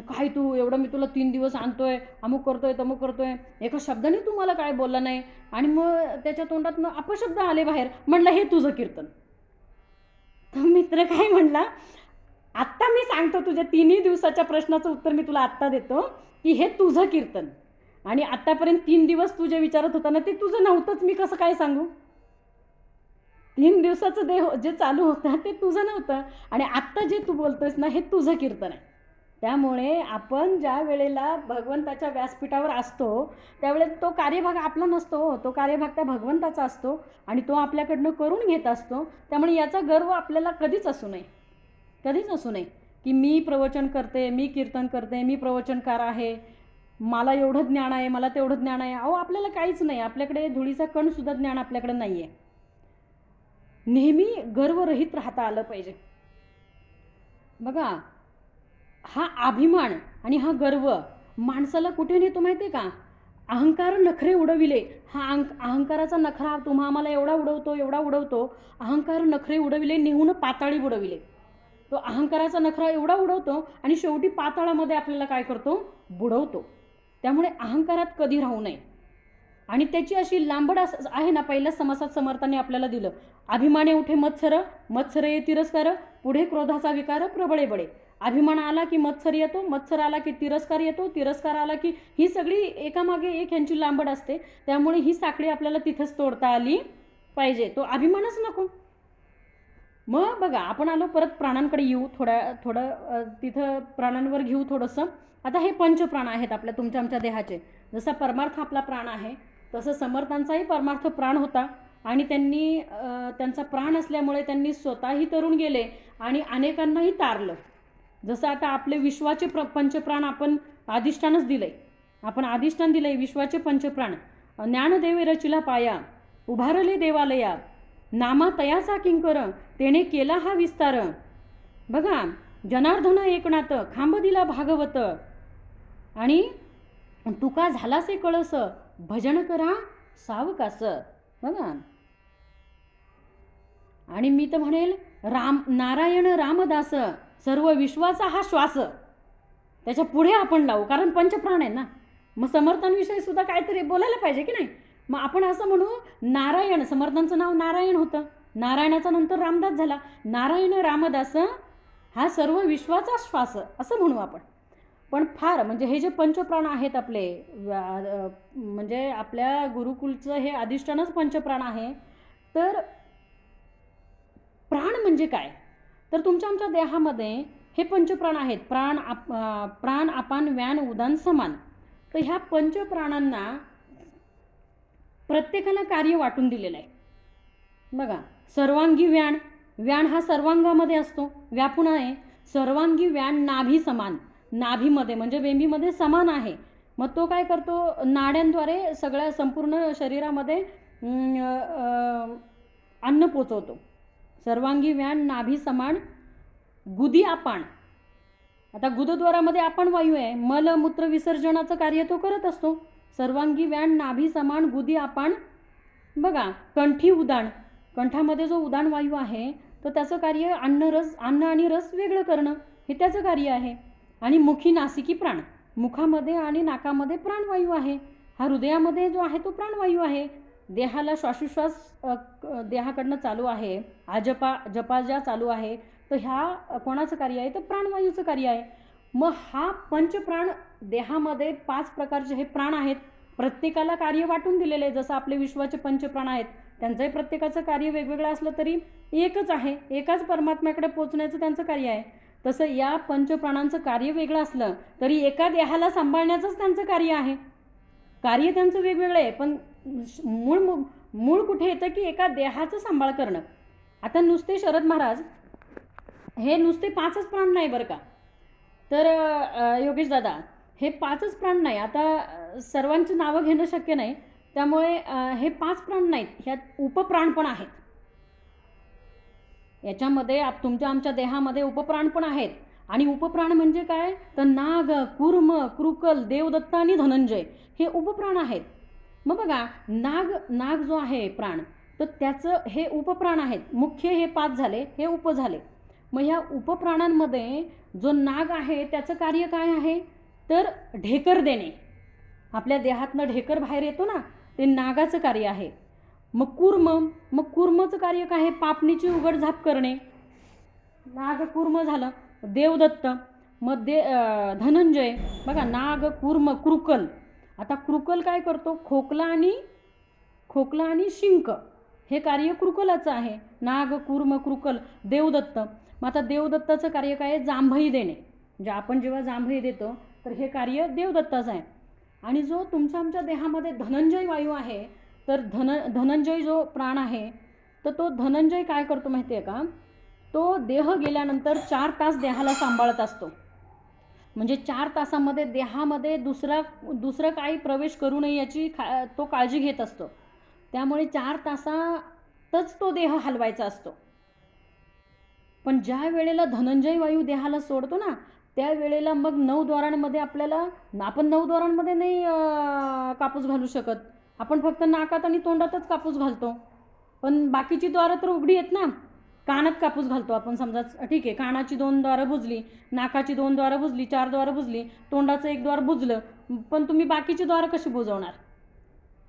काय तू एवढं मी तुला 3 दिवस आणतोय, अमुक करतोय तमुक करतोय, एका शब्दाने तू मला काय बोलला नाही. आणि मग त्याच्या तोंडातनं अपशब्द आले बाहेर. म्हणलं हे तुझं कीर्तन. तर मित्र काय म्हणला, आत्ता मी सांगतो तुझ्या 3ही दिवसाच्या प्रश्नाचं उत्तर मी तुला आत्ता देतो की हे तुझं कीर्तन, आणि आत्तापर्यंत 3 दिवस तू जे विचारत होता ना ते तुझं नव्हतंच. मी कसं काय सांगू, 3 दिवसाचं जे चालू होतं ते तुझं नव्हतं, आणि आत्ता जे तू बोलतोयस ना हे तुझं कीर्तन आहे. त्यामुळे आपण ज्या वेळेला भगवंताच्या व्यासपीठावर असतो त्यावेळेस तो कार्यभाग आपला नसतो, तो कार्यभाग त्या भगवंताचा असतो आणि तो आपल्याकडनं करून घेत असतो. त्यामुळे याचा गर्व आपल्याला कधीच असू नये, कधीच असू नये की मी प्रवचन करते, मी कीर्तन करते, मी प्रवचनकार आहे, मला एवढं ज्ञान आहे, मला तेवढं ज्ञान आहे. अहो आपल्याला काहीच नाही, आपल्याकडे धुळीचा कणसुद्धा ज्ञान आपल्याकडे नाही आहे. नेहमी गर्वरहित राहता आलं पाहिजे. बघा, हा अभिमान आणि हा गर्व माणसाला कुठे नेतो माहिती आहे का? अहंकार नखरे उडविले, हा अहंकाराचा नखरा आम्हाला एवढा उडवतो, एवढा उडवतो. अहंकार नखरे उडविले, नेहून पाताळी बुडविले. तो अहंकाराचा नखरा एवढा उडवतो आणि शेवटी पाताळामध्ये आपल्याला काय करतो? बुडवतो. त्यामुळे अहंकारात कधी राहू नये. आणि त्याची अशी लांबड आहे ना, पहिल्या समासात समर्थांनी आपल्याला दिलं. अभिमाने उठे मत्सर, मत्सर ये तिरस्कार, पुढे क्रोधाचा विकार प्रबळे बळे. अभिमान आला की मत्सर येतो, मत्सर आला की तिरस्कार येतो, तिरस्कार आला की ही सगळी एकामागे एक यांची लांबड असते. त्यामुळे ही साखळी आपल्याला तिथंच तोडता आली पाहिजे. तो अभिमानच नको. मग बघा, आपण आलो परत प्राणांकडे येऊ, थोडं तिथं प्राणांवर घेऊ थोडंसं. आता हे पंचप्राण आहेत आपल्या तुमच्या आमच्या देहाचे. जसा परमार्थ आपला प्राण आहे तसं समर्थांचाही परमार्थ प्राण होता आणि त्यांनी त्यांचा प्राण असल्यामुळे त्यांनी स्वतःही तरुण गेले आणि अनेकांनाही तारलं. जसं आता आपले विश्वाचे पंचप्राण आपण अधिष्ठानच दिलंय, आपण अधिष्ठान दिलंय विश्वाचे पंचप्राण. ज्ञानदेवे रचिला पाया, उभारले देवालया, नामा तयाचा किंकर, तेने केला हा विस्तार. बघा, जनार्दन एकनाथ, खांब दिला भागवत, आणि तुका झालासे कळस, भजन करा सावकास. बघा, आणि मी तर म्हणेल नारायण रामदास, सर्व विश्वाचा हा श्वास. त्याच्या पुढे आपण लावू, कारण पंचप्राण आहे ना. मग समर्थांविषयी सुद्धा काहीतरी बोलायला पाहिजे की नाही. मग आपण असं म्हणू, नारायण, समर्थांचं नाव नारायण होतं, नारायणाचा नंतर रामदास झाला. नारायण रामदास हा सर्व विश्वाचा श्वास असं म्हणू आपण. पण फार म्हणजे हे जे पंचप्राण आहेत आपले, म्हणजे आपल्या गुरुकुलचं हे अधिष्ठानच पंचप्राण आहे. तर प्राण म्हणजे काय? तर तुमच्या आमच्या देहामध्ये हे पंचप्राण आहेत. प्राण अपान व्यान उदान समान. तर ह्या पंचप्राणांना प्रत्येकाला कार्य वाटून दिलेलं आहे. बघा, सर्वांगी व्यान, व्यान हा सर्वांगामध्ये असतो, व्यापून आहे. सर्वांगी व्यान नाभी समान, नाभीमध्ये म्हणजे बेंबीमध्ये समान आहे. मग तो काय करतो? नाड्यांद्वारे सगळ्या संपूर्ण शरीरामध्ये अन्न पोचवतो. सर्वांगी व्यान नाभी समान, गुदी अपान. आता गुदद्वारामध्ये आपण वायू आहे, मल मूत्र विसर्जनाचं कार्य तो करत असतो. सर्वांगी व्यान नाभी समान, गुदी अपान. बघा, कंठी उदान, कंठामध्ये जो उदान वायू आहे तर त्याचं कार्य अन्न आणि रस वेगळं करणं हे त्याचं कार्य आहे. आणि मुखी नासिकी प्राण, मुखामध्ये आणि नाकामध्ये प्राणवायू आहे. हा हृदयामध्ये जो आहे तो प्राणवायू आहे. देहाला श्वासोश्वास देहाकडनं चालू आहे, जपा ज्या चालू आहे, तर ह्या कोणाचं कार्य आहे? तर प्राणवायूचं कार्य आहे. मग हा पंचप्राण देहामध्ये 5 प्रकारचे हे प्राण आहेत. प्रत्येकाला कार्य वाटून दिलेले आहे. जसं आपले विश्वाचे पंचप्राण आहेत, त्यांचंही प्रत्येकाचं कार्य वेगवेगळं असलं तरी एकच आहे, एकाच परमात्म्याकडे पोचण्याचं त्यांचं कार्य आहे. तसं या पंचप्राणांचं कार्य वेगळं असलं तरी एका देहाला सांभाळण्याचंच त्यांचं कार्य आहे. कार्य त्यांचं वेगवेगळं आहे, पण मूळ कुठे येतं की एका देहाचं सांभाळ करणं. आता नुसते शरद महाराज हे नुसते 5च प्राण नाही बरं का. तर योगेश दादा, हे 5च प्राण नाही. आता सर्वांची नावं घेणं शक्य नाही, त्यामुळे हे 5 प्राण नाहीत, ह्यात उपप्राण पण आहेत. याच्यामध्ये तुमच्या आमच्या देहामध्ये उपप्राण पण आहेत. आणि उपप्राण म्हणजे काय? तर नाग, कूर्म, कृकल, देवदत्त आणि धनंजय हे उपप्राण आहेत. मग बघा, नाग जो आहे प्राण, तर त्याचं हे उपप्राण आहेत. मुख्य हे 5 झाले, हे उप झाले. मग ह्या उपप्राणांमध्ये जो नाग आहे त्याचं कार्य काय आहे? तर ढेकर देणे. आपल्या देहातनं ढेकर बाहेर येतो ना, ते नागाचं कार्य आहे. मग कूर्मचं कार्य काय आहे? पापणीची उघडझाप करणे. नाग कूर्म झालं. देवदत्त, मग धनंजय. बघा, नाग, कूर्म, कृकल. आता कृकल काय करतो? खोकला आणि शिंक हे कार्य कृकलाचं आहे. नाग, कूर्म, कृकल, देवदत्त. मग आता देवदत्ताचं कार्य काय आहे? जांभई देणे. म्हणजे आपण जेव्हा जांभई देतो तर हे कार्य देवदत्ताचं आहे. आणि जो तुमच्या आमच्या देहामध्ये धनंजय वायू आहे, तर धनंजय जो प्राण आहे, तर तो धनंजय काय करतो माहिती आहे का, तो देह गेल्यानंतर 4 तास देहाला सांभाळत असतो. म्हणजे 4 तासामध्ये देहामध्ये दुसरं काही प्रवेश करू नये याची तो काळजी घेत असतो. त्यामुळे 4 तासातच तो देह हलवायचा असतो. पण ज्या वेळेला धनंजय वायू देहाला सोडतो ना, त्या वेळेला मग 9 द्वारांमध्ये आपण 9 द्वारांमध्ये नाही कापूस घालू शकत. आपण फक्त नाकात आणि तोंडातच कापूस घालतो. पण बाकीची द्वारं तर उघडी आहेत ना. कानात कापूस घालतो आपण, समजा ठीक आहे, कानाची 2 द्वारं बुजली, नाकाची 2 द्वारं बुजली, 4 द्वारं बुजली, तोंडाचं 1 द्वार बुजलं, पण तुम्ही बाकीची द्वारं कशी बुजवणार?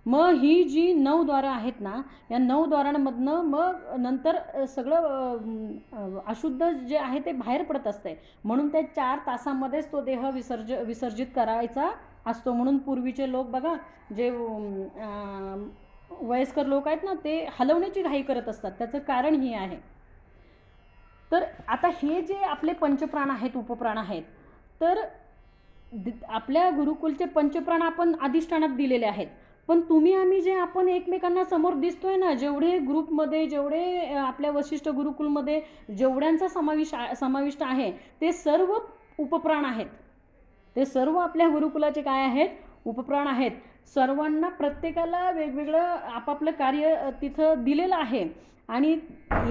मग ही जी 9 द्वारं आहेत ना, या 9 द्वारांमधनं मग नंतर सगळं अशुद्ध जे आहे ते बाहेर पडत असते. म्हणून त्या 4 तासामध्येच तो देह विसर्जित करायचा असतो. म्हणून पूर्वीचे लोक बघा, जे वयस्कर लोक आहेत ना, ते हलवण्याची घाई करत असतात. त्याचं कारण हे आहे. तर आता हे जे आपले पंचप्राण आहेत, उपप्राण आहेत, तर आपल्या गुरुकुलचे पंचप्राण आपण अधिष्ठानात दिलेले आहेत. पण तुम्ही आम्ही जे आपण एकमेकांना समोर दिसतोय ना, जेवढे ग्रुपमध्ये, जेवढे आपल्या वशिष्ठ गुरुकुलमध्ये जेवढ्यांचा समाविष्ट आहे, ते सर्व उपप्राण आहेत. ते सर्व आपल्या गुरुकुलाचे काय आहेत? उपप्राण आहेत. सर्वांना प्रत्येकाला वेगवेगळं आपापलं कार्य तिथं दिलेलं आहे. आणि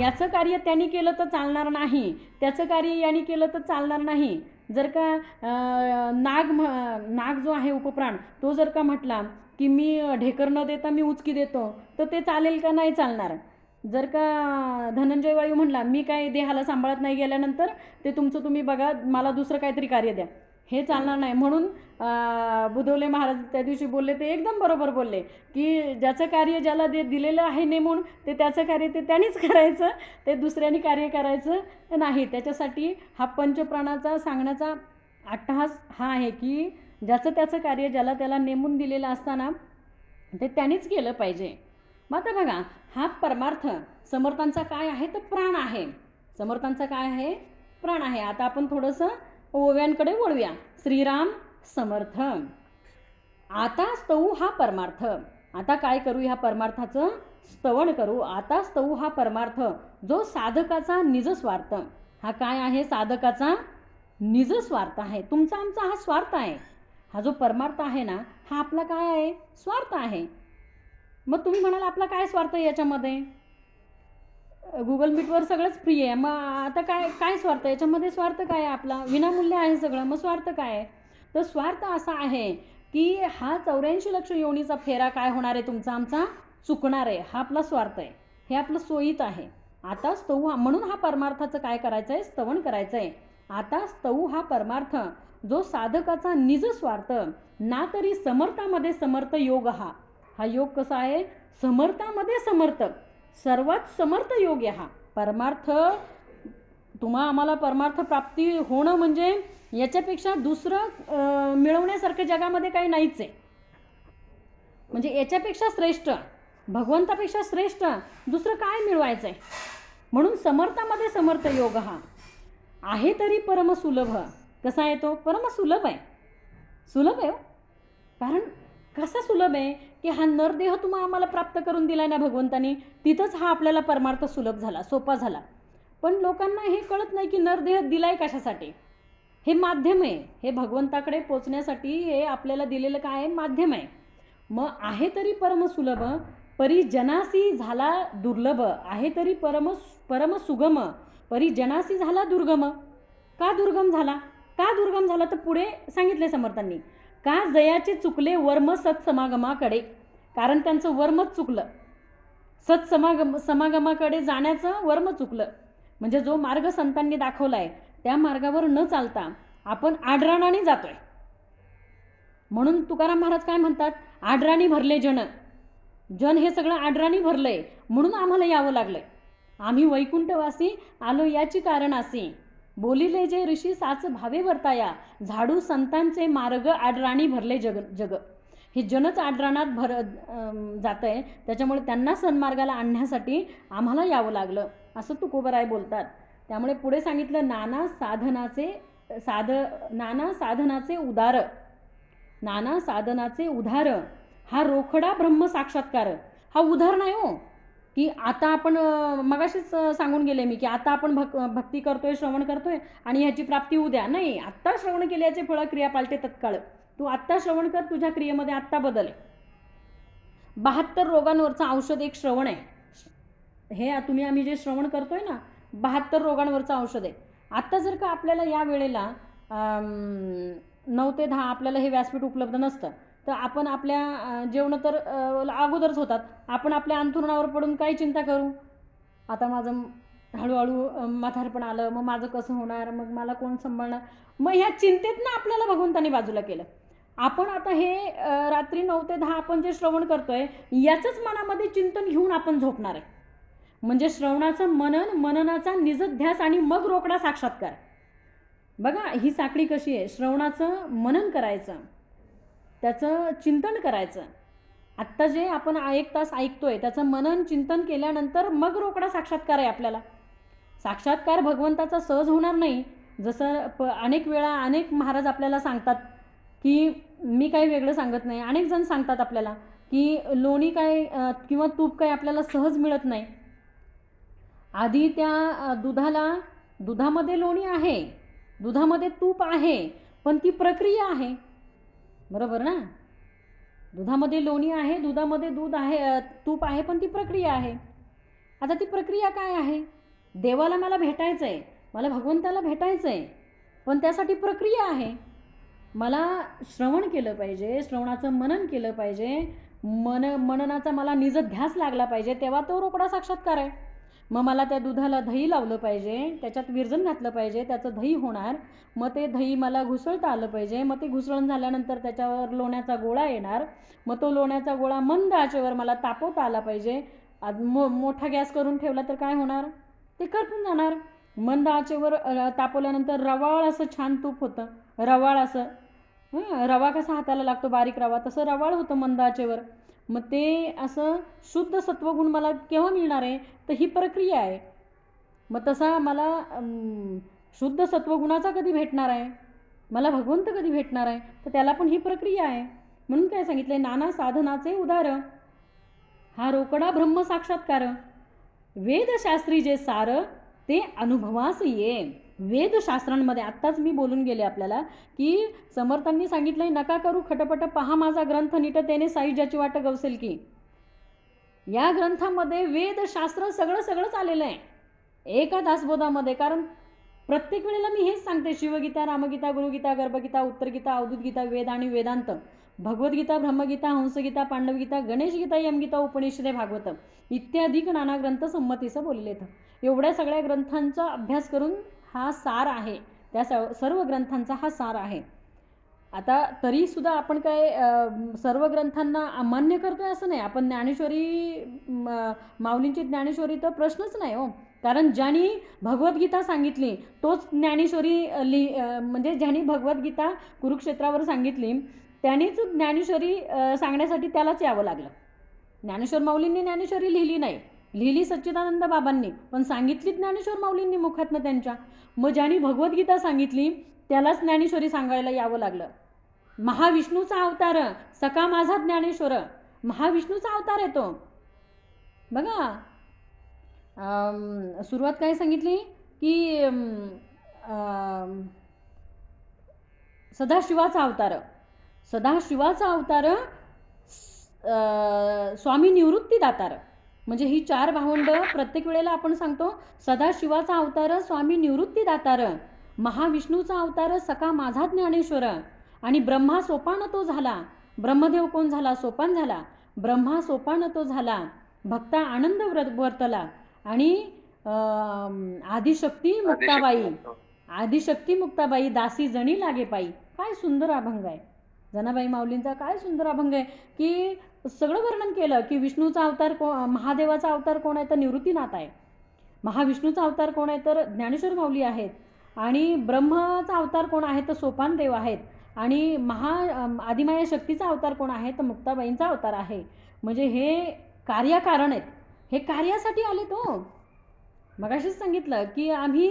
याचं कार्य त्यांनी केलं तर चालणार नाही, त्याचं कार्य यांनी केलं तर चालणार नाही. जर का नाग जो आहे उपप्राण, तो जर का म्हटला की मी ढेकर न देता मी उचकी देतो, तर ते चालेल का? नाही चालणार. जर का धनंजय वायू म्हणला मी काय देहाला सांभाळत नाही गेल्यानंतर, ते तुमचं तुम्ही बघा, मला दुसरं काहीतरी कार्य द्या, हे चालणार नाही. म्हणून बुधवले महाराज त्या दिवशी बोलले, ते एकदम बरोबर बोलले की ज्याचं कार्य ज्याला दिलेलं आहे नेमून, ते त्याचं कार्य ते त्यांनीच करायचं, ते दुसऱ्यांनी कार्य करायचं नाही. त्याच्यासाठी हा पंचप्राणाचा सांगण्याचा अट्टहास हा आहे की ज्याचं त्याचं कार्य ज्याला त्याला नेमून दिलेलं असताना ते त्यांनीच केलं पाहिजे. मग आता बघा, हा परमार्थ समर्थांचा काय आहे? तर प्राण आहे. समर्थांचा काय आहे? प्राण आहे. आता आपण थोडंसं ओव्यांकडे वळूया. श्रीराम समर्थ. आता स्तवू हा परमार्थ. आता काय करू? ह्या परमार्थाचं स्तवन करू. आता स्तवू हा परमार्थ, जो साधकाचा निजस्वार्थ. हा काय आहे? साधकाचा निजस्वार्थ आहे. तुमचा आमचा हा स्वार्थ आहे. हा जो परमार्थ आहे ना, हा आपला काय आहे? स्वार्थ आहे. मग तुम्ही म्हणाल आपला काय स्वार्थ आहे याच्यामध्ये? गुगल मीटवर सगळंच फ्री आहे, मग आता काय स्वार्थ? याच्यामध्ये स्वार्थ काय आहे आपला? विनामूल्य आहे सगळं, मग स्वार्थ काय आहे? तर स्वार्थ असा आहे की हा 84 लक्ष योनीचा फेरा काय होणार आहे? तुमचा आमचा चुकणार आहे. हा आपला स्वार्थ आहे, हे आपलं सोयीत आहे. आता स्तवू, म्हणून हा परमार्थाचं काय करायचं आहे? स्तवन करायचं आहे. आता स्तवू हा परमार्थ, जो साधकाचा निज स्वार्थ, ना तरी समर्थामध्ये समर्थ योग. हा योग कसा आहे? समर्थामध्ये समर्थ, सर्वात समर्थ योग आहे हा परमार्थ. आम्हाला परमार्थ प्राप्ती होणं म्हणजे याच्यापेक्षा दुसरं मिळवण्यासारखं जगामध्ये काही नाहीच आहे. म्हणजे याच्यापेक्षा श्रेष्ठ, भगवंतापेक्षा श्रेष्ठ दुसरं काय मिळवायचं आहे? म्हणून समर्थामध्ये समर्थ योग हा आहे. तरी परमसुलभ. कसा आहे तो? परमसुलभ आहे. सुलभ आहे. कारण कसा सुलभ आहे की हा नरदेह आम्हाला प्राप्त करून दिला ना भगवंतानी, तिथंच हा आपल्याला परमार्थ सुलभ झाला, सोपा झाला. पण लोकांना हे कळत नाही की नरदेह दिलाय कशासाठी? हे माध्यम आहे. हे भगवंताकडे पोचण्यासाठी हे आपल्याला दिलेलं काय आहे? माध्यम आहे. मग आहे तरी परमसुलभ, परिजनासी झाला दुर्लभ. आहे तरी परमसुगम, परिजनासी झाला दुर्गम. का दुर्गम झाला? का दुर्गम झाला? तर पुढे सांगितले समर्थांनी. का जयाचे चुकले वर्म सत्समागमाकडे. कारण त्यांचं वर्मच चुकलं. समागमाकडे जाण्याचं वर्म चुकलं. म्हणजे जो मार्ग संतांनी दाखवलाय त्या मार्गावर न चालता आपण आडराणाने जातोय. म्हणून तुकाराम महाराज काय म्हणतात? आडराणी भरले जन. हे सगळं आडराणी भरलंय, म्हणून आम्हाला यावं लागलंय. आम्ही वैकुंठवासी आलो याची कारण असे. बोलिले जे ऋषी साच भावे वर्ताया, झाडू संतांचे मार्ग आडराणी भरले जग. हे जनच आडराणात जात आहे. त्याच्यामुळे त्यांना सन्मार्गाला आणण्यासाठी आम्हाला यावं लागलं, असं तुकोबराय बोलतात. त्यामुळे पुढे सांगितलं, नाना साधनाचे नाना साधनाचे उदार, नाना साधनाचे उधार, हा रोकडा ब्रह्म साक्षात्कार. हा उधार नाही हो, की आता आपण मगाशीच सांगून गेले मी की आता आपण भक्ती करतोय, श्रवण करतोय आणि ह्याची प्राप्ती उद्या नाही. आत्ता श्रवण केल्याचे फळ क्रिया पालटे तत्काळ. तू आत्ता श्रवण कर, तुझ्या क्रियेमध्ये आत्ता बदल आहे. 72 रोगांवरचं औषध एक श्रवण आहे. हे आम्ही जे श्रवण करतोय ना, 72 रोगांवरचं औषध आहे. आत्ता जर का आपल्याला या वेळेला 9 ते 10 आपल्याला हे व्यासपीठ उपलब्ध नसतं, तर आपण आपल्या जेवण तर अगोदरच होतात, आपण आपल्या अंथरुणावर पडून काय चिंता करू. आता माझं हळूहळू म्हातारपण आलं, मग माझं कसं होणार, मग मला कोण सांभाळणार. मग ह्या चिंतेत ना आपल्याला भगवंतानी बाजूला केलं. आपण आता हे रात्री 9 ते 10 आपण जे श्रवण करतोय याचंच मनामध्ये चिंतन घेऊन आपण झोपणार आहे. म्हणजे श्रवणाचं मनन, मननाचा निजध्यास आणि मग रोकडा साक्षात्कार. बघा ही साखळी कशी आहे. श्रवणाचं मनन करायचं, त्याचं चिंतन करायचं. आत्ता जे आपण 1 तास ऐकतोय त्याचं मनन चिंतन केल्यानंतर मग रोकडा साक्षात्कार आहे आपल्याला. साक्षात्कार भगवंताचा सहज होणार नाही. जसं अनेक वेळा अनेक महाराज आपल्याला सांगतात की मी काही वेगळं सांगत नाही. अनेक जण सांगतात आपल्याला की लोणी काय किंवा तूप काय आपल्याला सहज मिळत नाही. आधी त्या दुधामध्ये लोणी आहे, दुधामध्ये तूप आहे, पण ती प्रक्रिया आहे. बरोबर ना. दुधामध्ये लोणी आहे, दुधामध्ये दूध आहे, तूप आहे, पण ती प्रक्रिया आहे. आता ती प्रक्रिया काय आहे. देवाला मला भेटायचं आहे, मला भगवंताला भेटायचं आहे, पण त्यासाठी प्रक्रिया आहे. मला श्रवण केलं पाहिजे, श्रवणाचं मनन केलं पाहिजे, मननाचा मला निजध्यास लागला पाहिजे, तेव्हा तो रोकडा साक्षात्कार आहे. मग मला त्या दुधाला दही लावलं पाहिजे, त्याच्यात विरजण घातलं पाहिजे, त्याचं दही होणार. मग ते दही मला घुसळता आलं पाहिजे. मग ते घुसळून झाल्यानंतर त्याच्यावर लोण्याचा गोळा येणार. मग तो लोण्याचा गोळा मंद आचेवर मला तापवता आला पाहिजे. मोठा गॅस करून ठेवला तर काय होणार, ते करपून जाणार. मंद आचेवर तापवल्यानंतर रवाळ असं छान तूप होतं. रवाळ असं रवा कसा हाताला लागतो, बारीक रवा, तसं रवाळ होतं मंद आचेवर. मग ते असं शुद्ध सत्वगुण मला केव्हा मिळणार आहे, तर ही प्रक्रिया आहे. मग तसा मला शुद्ध सत्वगुणाचा कधी भेटणार आहे, मला भगवंत कधी भेटणार आहे, तर त्याला पण ही प्रक्रिया आहे. म्हणून काय सांगितलं, नाना साधनाचे उदार, हा रोकडा ब्रह्म साक्षात्कार. वेदशास्त्री जे सार ते अनुभवास ये. वेदशास्त्रांमध्ये आत्ताच मी बोलून गेले आपल्याला की समर्थांनी सांगितलंय, नका करू खटपट, पहा माझा ग्रंथ नीटतेने सायुज्याची वाट गवसेल की. या ग्रंथामध्ये वेदशास्त्र सगळंच आलेलं आहे एका दासबोधामध्ये. कारण प्रत्येक वेळेला मी हेच सांगते, शिवगीता, रामगीता, गुरुगीता, गर्भगीता, उत्तरगीता, अवधूत गीता, वेद आणि वेदांत, भगवद्गीता, ब्रह्मगीता, हंसगीता, पांडवगीता, गणेशगीता, यमगीता, उपनिषदे, भागवत इत्यादी नाना ग्रंथ संमतीचं बोललेत. एवढ्या सगळ्या ग्रंथांचा अभ्यास करून हा सार आहे, त्या सर्व ग्रंथांचा हा सार आहे. आता तरीसुद्धा आपण काय सर्व ग्रंथांना अमान्य करतोय असं नाही. आपण ज्ञानेश्वरी, माऊलींची ज्ञानेश्वरी तर प्रश्नच नाही हो. कारण ज्यांनी भगवद्गीता सांगितली तोच ज्ञानेश्वरी म्हणजे ज्यांनी भगवद्गीता कुरुक्षेत्रावर सांगितली त्यांनीच ज्ञानेश्वरी सांगण्यासाठी त्यालाच यावं लागलं. ज्ञानेश्वर माऊलींनी ज्ञानेश्वरी लिहिली नाही, लिहिली सच्चिदानंद बाबांनी, पण सांगितली ज्ञानेश्वर माऊलींनी मुखातनं त्यांच्या. मग ज्यांनी भगवद्गीता सांगितली त्यालाच ज्ञानेश्वरी सांगायला यावं लागलं. महाविष्णूचा अवतार सखा माझा ज्ञानेश्वर, महाविष्णूचा अवतार आहे तो. बघा सुरुवात काय सांगितली की सदाशिवाचा अवतार, सदाशिवाचा अवतार, स्वामी निवृत्ती दातार. म्हणजे ही 4 भावंड प्रत्येक वेळेला आपण सांगतो, सदाशिवाचा अवतार, स्वामी निवृत्ती दातार, महाविष्णूचा अवतार, सखा माझा ज्ञानेश्वर. आणि ब्रह्मा सोपान तो झाला. ब्रह्मदेव कोण झाला, सोपान झाला. ब्रह्मा सोपान तो झाला, भक्ता आनंद वर्तला. आणि आदिशक्ती मुक्ताबाई, आदिशक्ती मुक्ताबाई, दासी जणी लागे पायी. काय सुंदर अभंग आहे जनाबाई माऊलींचा, काय सुंदर अभंग आहे की सगळं वर्णन केलं की विष्णूचा अवतार महादेवाचा अवतार कोण आहे तर निवृत्तीनाथ आहे. महाविष्णूचा अवतार कोण आहे तर ज्ञानेश्वर माऊली आहेत. आणि ब्रह्माचा अवतार कोण आहे तर सोपान देव आहेत. आणि आदिमाया शक्तीचा अवतार कोण आहे तर मुक्ताबाईंचा अवतार आहे. म्हणजे हे कार्यकारण आहेत, हे कार्यासाठी आले तो. मगाशीच सांगितलं की आम्ही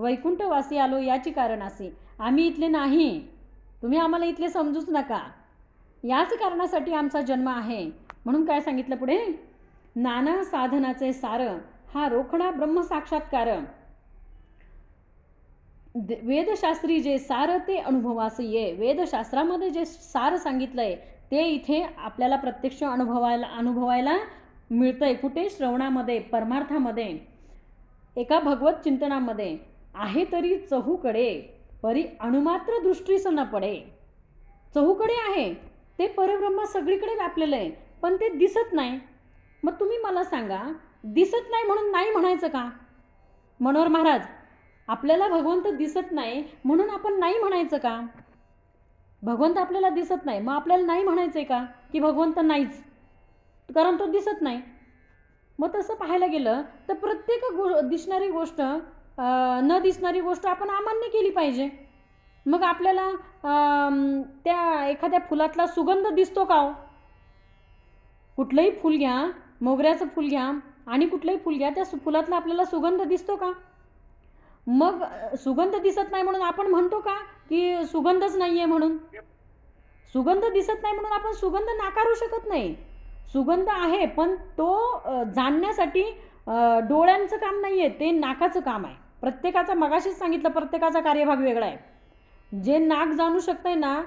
वैकुंठवासी आलो याची कारण असे. आम्ही इथले नाही, तुम्ही आम्हाला इथले समजूच नका, याच कारणासाठी आमचा जन्म आहे. म्हणून काय सांगितलं पुढे, नाना साधनाचे सार हा रोखडा ब्रह्मसाक्षात्कार. वेदशास्त्री जे सार ते अनुभवास ये. वेदशास्त्रामध्ये जे सार सांगितलंय ते इथे आपल्याला प्रत्यक्ष अनुभवायला मिळतंय. कुठे? श्रवणामध्ये, परमार्थामध्ये, एका भगवत चिंतनामध्ये. आहे तरी चहूकडे परी अणुमात्र दृष्टीस न पडे. चहूकडे आहे ते परब्रह्म, सगळीकडे व्यापलेलं आहे, पण ते दिसत नाही. मग तुम्ही मला सांगा, दिसत नाही म्हणून नाही म्हणायचं का? मनोहर महाराज, आपल्याला भगवंत दिसत नाही म्हणून आपण नाही म्हणायचं का? भगवंत आपल्याला दिसत नाही, मग आपल्याला नाही म्हणायचंय का की भगवंत नाहीच, कारण तो दिसत नाही? मग तसं पाहायला गेलं तर प्रत्येक दिसणारी गोष्ट, न दिसणारी गोष्ट आपण अमान्य केली पाहिजे. मग आपल्याला त्या एखाद्या फुलातला सुगंध दिसतो का हो? कुठलंही फुल घ्या, मोगऱ्याचं फुल घ्या आणि कुठलंही फुल घ्या, त्या फुलातला आपल्याला सुगंध दिसतो का? मग सुगंध दिसत नाही म्हणून आपण म्हणतो का की सुगंधच नाही आहे म्हणून? सुगंध दिसत नाही म्हणून आपण सुगंध नाकारू शकत नाही. सुगंध आहे, पण तो जाणण्यासाठी डोळ्यांचं काम नाही आहे, ते नाकाचं काम आहे. प्रत्येकाचा, मगाशीच सांगितलं, प्रत्येकाचा कार्यभाग वेगळा आहे. जे नाक जाणू शकतंय ना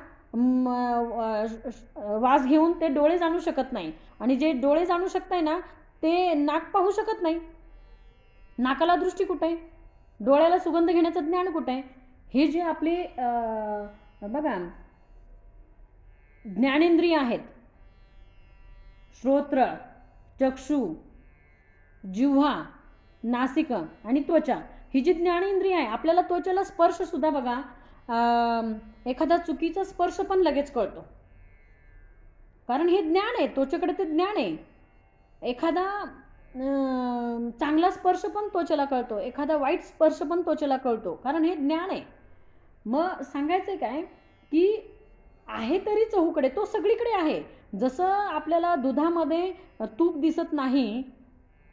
वास घेऊन, ते डोळे जाणू शकत नाही, आणि जे डोळे जाणू शकतंय ना ते नाक पाहू शकत नाही. नाकाला दृष्टी कुठे आहे? डोळ्याला सुगंध घेण्याचं ज्ञान कुठे आहे? हे जे आपले बघा ज्ञानेंद्रिय आहेत, श्रोत्र, चक्षु, जिव्हा, नासिका आणि त्वचा, ही जी ज्ञानेंद्रिय आहे, आपल्याला त्वचेला स्पर्श सुद्धा बघा, एखादा चुकीचा स्पर्श पण लगेच कळतो, कारण हे ज्ञान आहे, त्वचेकडे ते ज्ञान आहे. एखादा चांगला स्पर्श पण त्वचेला कळतो, एखादा वाईट स्पर्श पण त्वचेला कळतो, कारण हे ज्ञान आहे. मग सांगायचं काय की आहे तरी चहूकडे, तो सगळीकडे आहे. जसं आपल्याला दुधामध्ये तूप दिसत नाही,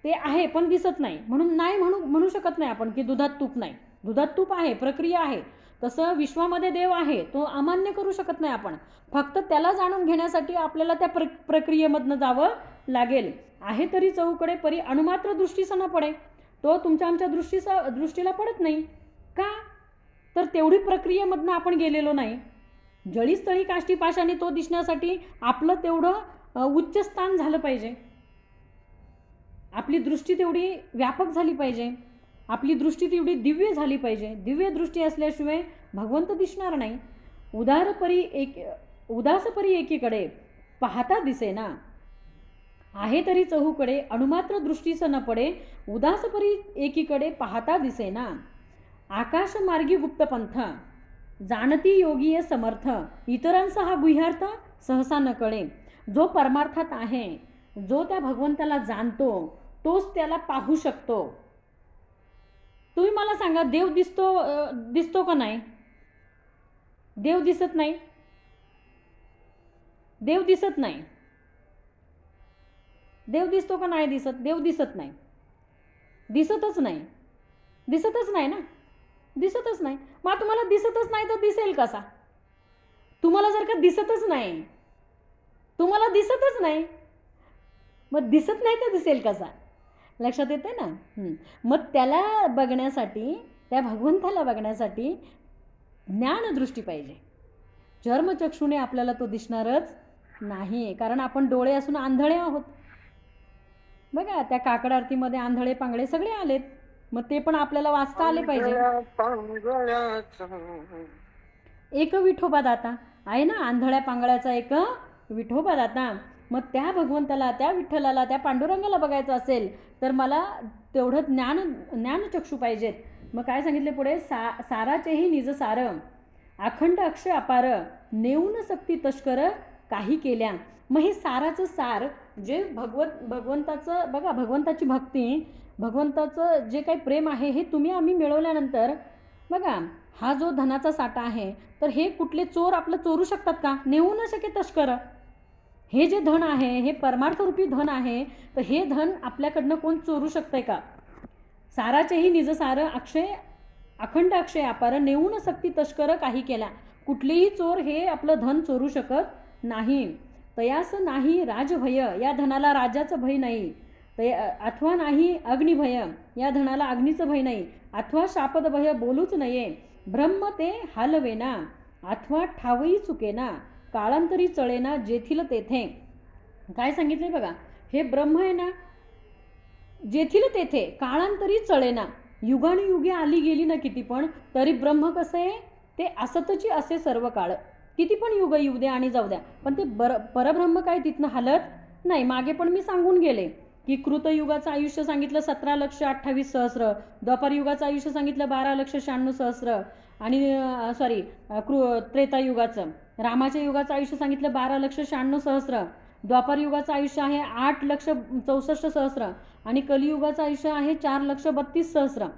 ते आहे पण दिसत नाही, म्हणून नाही म्हणू शकत नाही आपण की दुधात तूप नाही. दुधात तूप आहे, प्रक्रिया आहे. तसं विश्वामध्ये देव आहे, तो अमान्य करू शकत नाही आपण. फक्त त्याला जाणून घेण्यासाठी आपल्याला त्या प्रक्रियेमधनं जावं लागेल. आहे तरी चहूकडे परी अणुमात्र दृष्टीस न पडे. तो तुमच्या आमच्या दृष्टीला पडत नाही का? तर तेवढी प्रक्रियेमधनं आपण गेलेलो नाही. जळीस्थळी काष्टी पाशाने तो दिसण्यासाठी आपलं तेवढं उच्च स्थान झालं पाहिजे, आपली दृष्टी तेवढी व्यापक झाली पाहिजे, आपली दृष्टी तेवढी दिव्य झाली पाहिजे. दिव्य दृष्टी असल्याशिवाय भगवंत दिसणार नाही. उदासपरी एकीकडे पाहता दिसेना. आहे तरी चहूकडे अणुमात्र दृष्टीस न पडे. उदासपरी एकीकडे पाहता दिसेना. आकाश मार्गी गुप्तपंथ जाणती योगीय समर्थ. इतरांचा हा गुह्यार्थ सहसा न कळे. जो परमार्थात आहे, जो त्या भगवंताला जाणतो, तोच त्याला पाहू शकतो. तुम्ही मला सांगा, देव दिसतो का नाही? देव दिसत नाही. देव दिसत नाही. देव दिसतो का नाही दिसत? देव दिसत नाही. दिसतच नाही. दिसतच नाही ना, दिसतच नाही. मग तुम्हाला दिसतच नाही तर दिसेल कसा? तुम्हाला जर का दिसतच नाही, तुम्हाला दिसतच नाही, मग दिसत नाही तर दिसेल कसा? लक्षात येते ना? मग त्याला बघण्यासाठी, त्या भगवंताला बघण्यासाठी ज्ञानदृष्टी पाहिजे. चर्मचक्षुने आपल्याला तो दिसणारच नाही, कारण आपण डोळे असून आंधळे आहोत. बघा त्या काकड आरतीमध्ये आंधळे पांगळे सगळे आलेत, मग ते पण आपल्याला वाचता आले पाहिजे. एक विठोबा दाता आहे ना, आंधळ्या पांगळ्याचा एक विठोबा दाता. मग त्या भगवंताला, त्या विठ्ठलाला, त्या पांडुरंगाला बघायचं असेल तर मला तेवढं ज्ञानचक्षु पाहिजेत. मग काय सांगितले पुढे, साराचेही निज सार अखंड अक्षय अपार नेऊन सक्ती तस्कर काही केल्या. मग हे साराचं सार जे भगवंताचं बघा, भगवंताची भक्ती, भगवंताचं जे काही प्रेम आहे, हे तुम्ही आम्ही मिळवल्यानंतर बघा, हा जो धनाचा साठा आहे, तर हे कुठले चोर आपलं चोरू शकतात का? नेऊ न शके तस्कर. हे जे धन आहे, हे परमार्थरूपी धन आहे, तर हे धन आपल्याकडनं कोण चोरू शकतंय का? साराचेही निज सार अक्षय अखंड अक्षय अपार नेऊन सक्ती तस्कर काही केला. कुठलीही चोर हे आपलं धन चोरू शकत नाही. तयास नाही राजभय, या धनाला राजाचं भय नाही. अथवा नाही अग्निभय, या धनाला अग्नीचं भय नाही. अथवा शापद भय बोलूच नये, ब्रह्म ते हालवेना. अथवा ठावही चुकेना, काळांतरी चळेना जेथील तेथे. काय सांगितलंय बघा, हे ब्रह्म आहे ना, जेथील तेथे काळांतरी चळेना. युगानुयुगे आली गेली ना किती पण, तरी ब्रह्म कसं आहे ते असतची असे सर्व काळ. किती पण युग येऊ द्या आणि जाऊ द्या, पण ते परब्रह्म काय तिथनं हलत नाही. मागे पण मी सांगून गेले की कृतयुगाचं आयुष्य सांगितलं 17,28,000. द्वापार युगाचं आयुष्य सांगितलं 12,96,000. आणि त्रेतायुगाचं रामाच्या युगाचं आयुष्य सांगितलं 12,96,000. द्वापार युगाचं आयुष्य आहे 8,64,000 आणि कलियुगाचं आयुष्य आहे 4,32,000.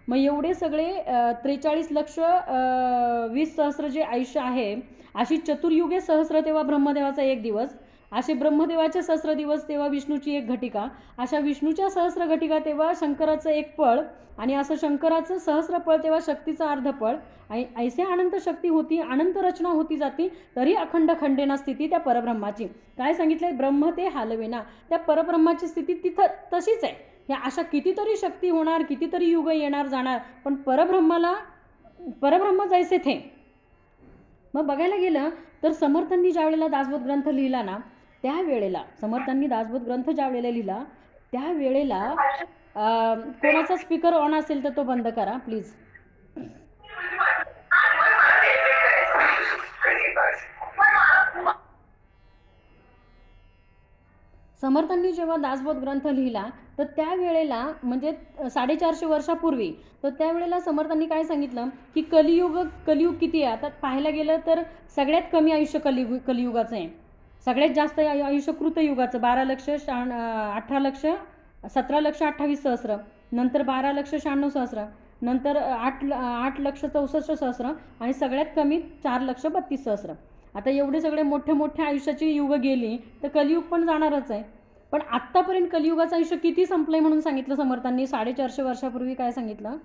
मग एवढे सगळे 43,20,000 जे आयुष्य आहे, अशी चतुर्युगे सहस्र तेव्हा ब्रह्मदेवाचा एक दिवस, असे ब्रह्मदेवाचे सहस्र दिवस तेव्हा विष्णूची एक घटिका, अशा विष्णूच्या सहस्र घटिका तेव्हा शंकराचं एक पळ, आणि असं शंकराचं सहस्र पळ तेव्हा शक्तीचं अर्ध पळ. आणि ऐसे अनंत शक्ती होती, अनंत रचना होती जाती, तरी अखंड खंडेना स्थिती त्या परब्रह्माची. काय सांगितलंय, ब्रह्म ते हालवेना. त्या परब्रह्माची स्थिती तिथं तशीच आहे. या अशा कितीतरी शक्ती होणार, कितीतरी युग येणार जाणार, पण परब्रह्म जैसे थे. मग बघायला गेलं तर समर्थांनी ज्या वेळेला दासबोध ग्रंथ लिहिला ना, त्यावेळेला समर्थांनी दासबोध ग्रंथ ज्या वेळेला लिहिला त्यावेळेला कोणाचा स्पीकर ऑन असेल तर तो बंद करा प्लीज. समर्थांनी जेव्हा दासबोध ग्रंथ लिहिला तर त्यावेळेला म्हणजे 450 वर्षापूर्वी, तर त्यावेळेला समर्थांनी काय सांगितलं की कलियुग किती आहे. आता पाहायला गेलं तर सगळ्यात कमी आयुष्य कलियुगाचं आहे, सगळ्यात जास्त आयुष्य कृतयुगाचं 17,28,000, नंतर 12,96,000, नंतर 8,64,000 आणि सगळ्यात कमी 4,32,000. आता एवढे सगळे मोठे आयुष्याची युग गेली तर कलियुग पण जाणारच आहे. पण आत्तापर्यंत कलियुगाचं आयुष्य किती संपलंय म्हणून सांगितलं समर्थांनी 450 वर्षापूर्वी. काय सांगितलं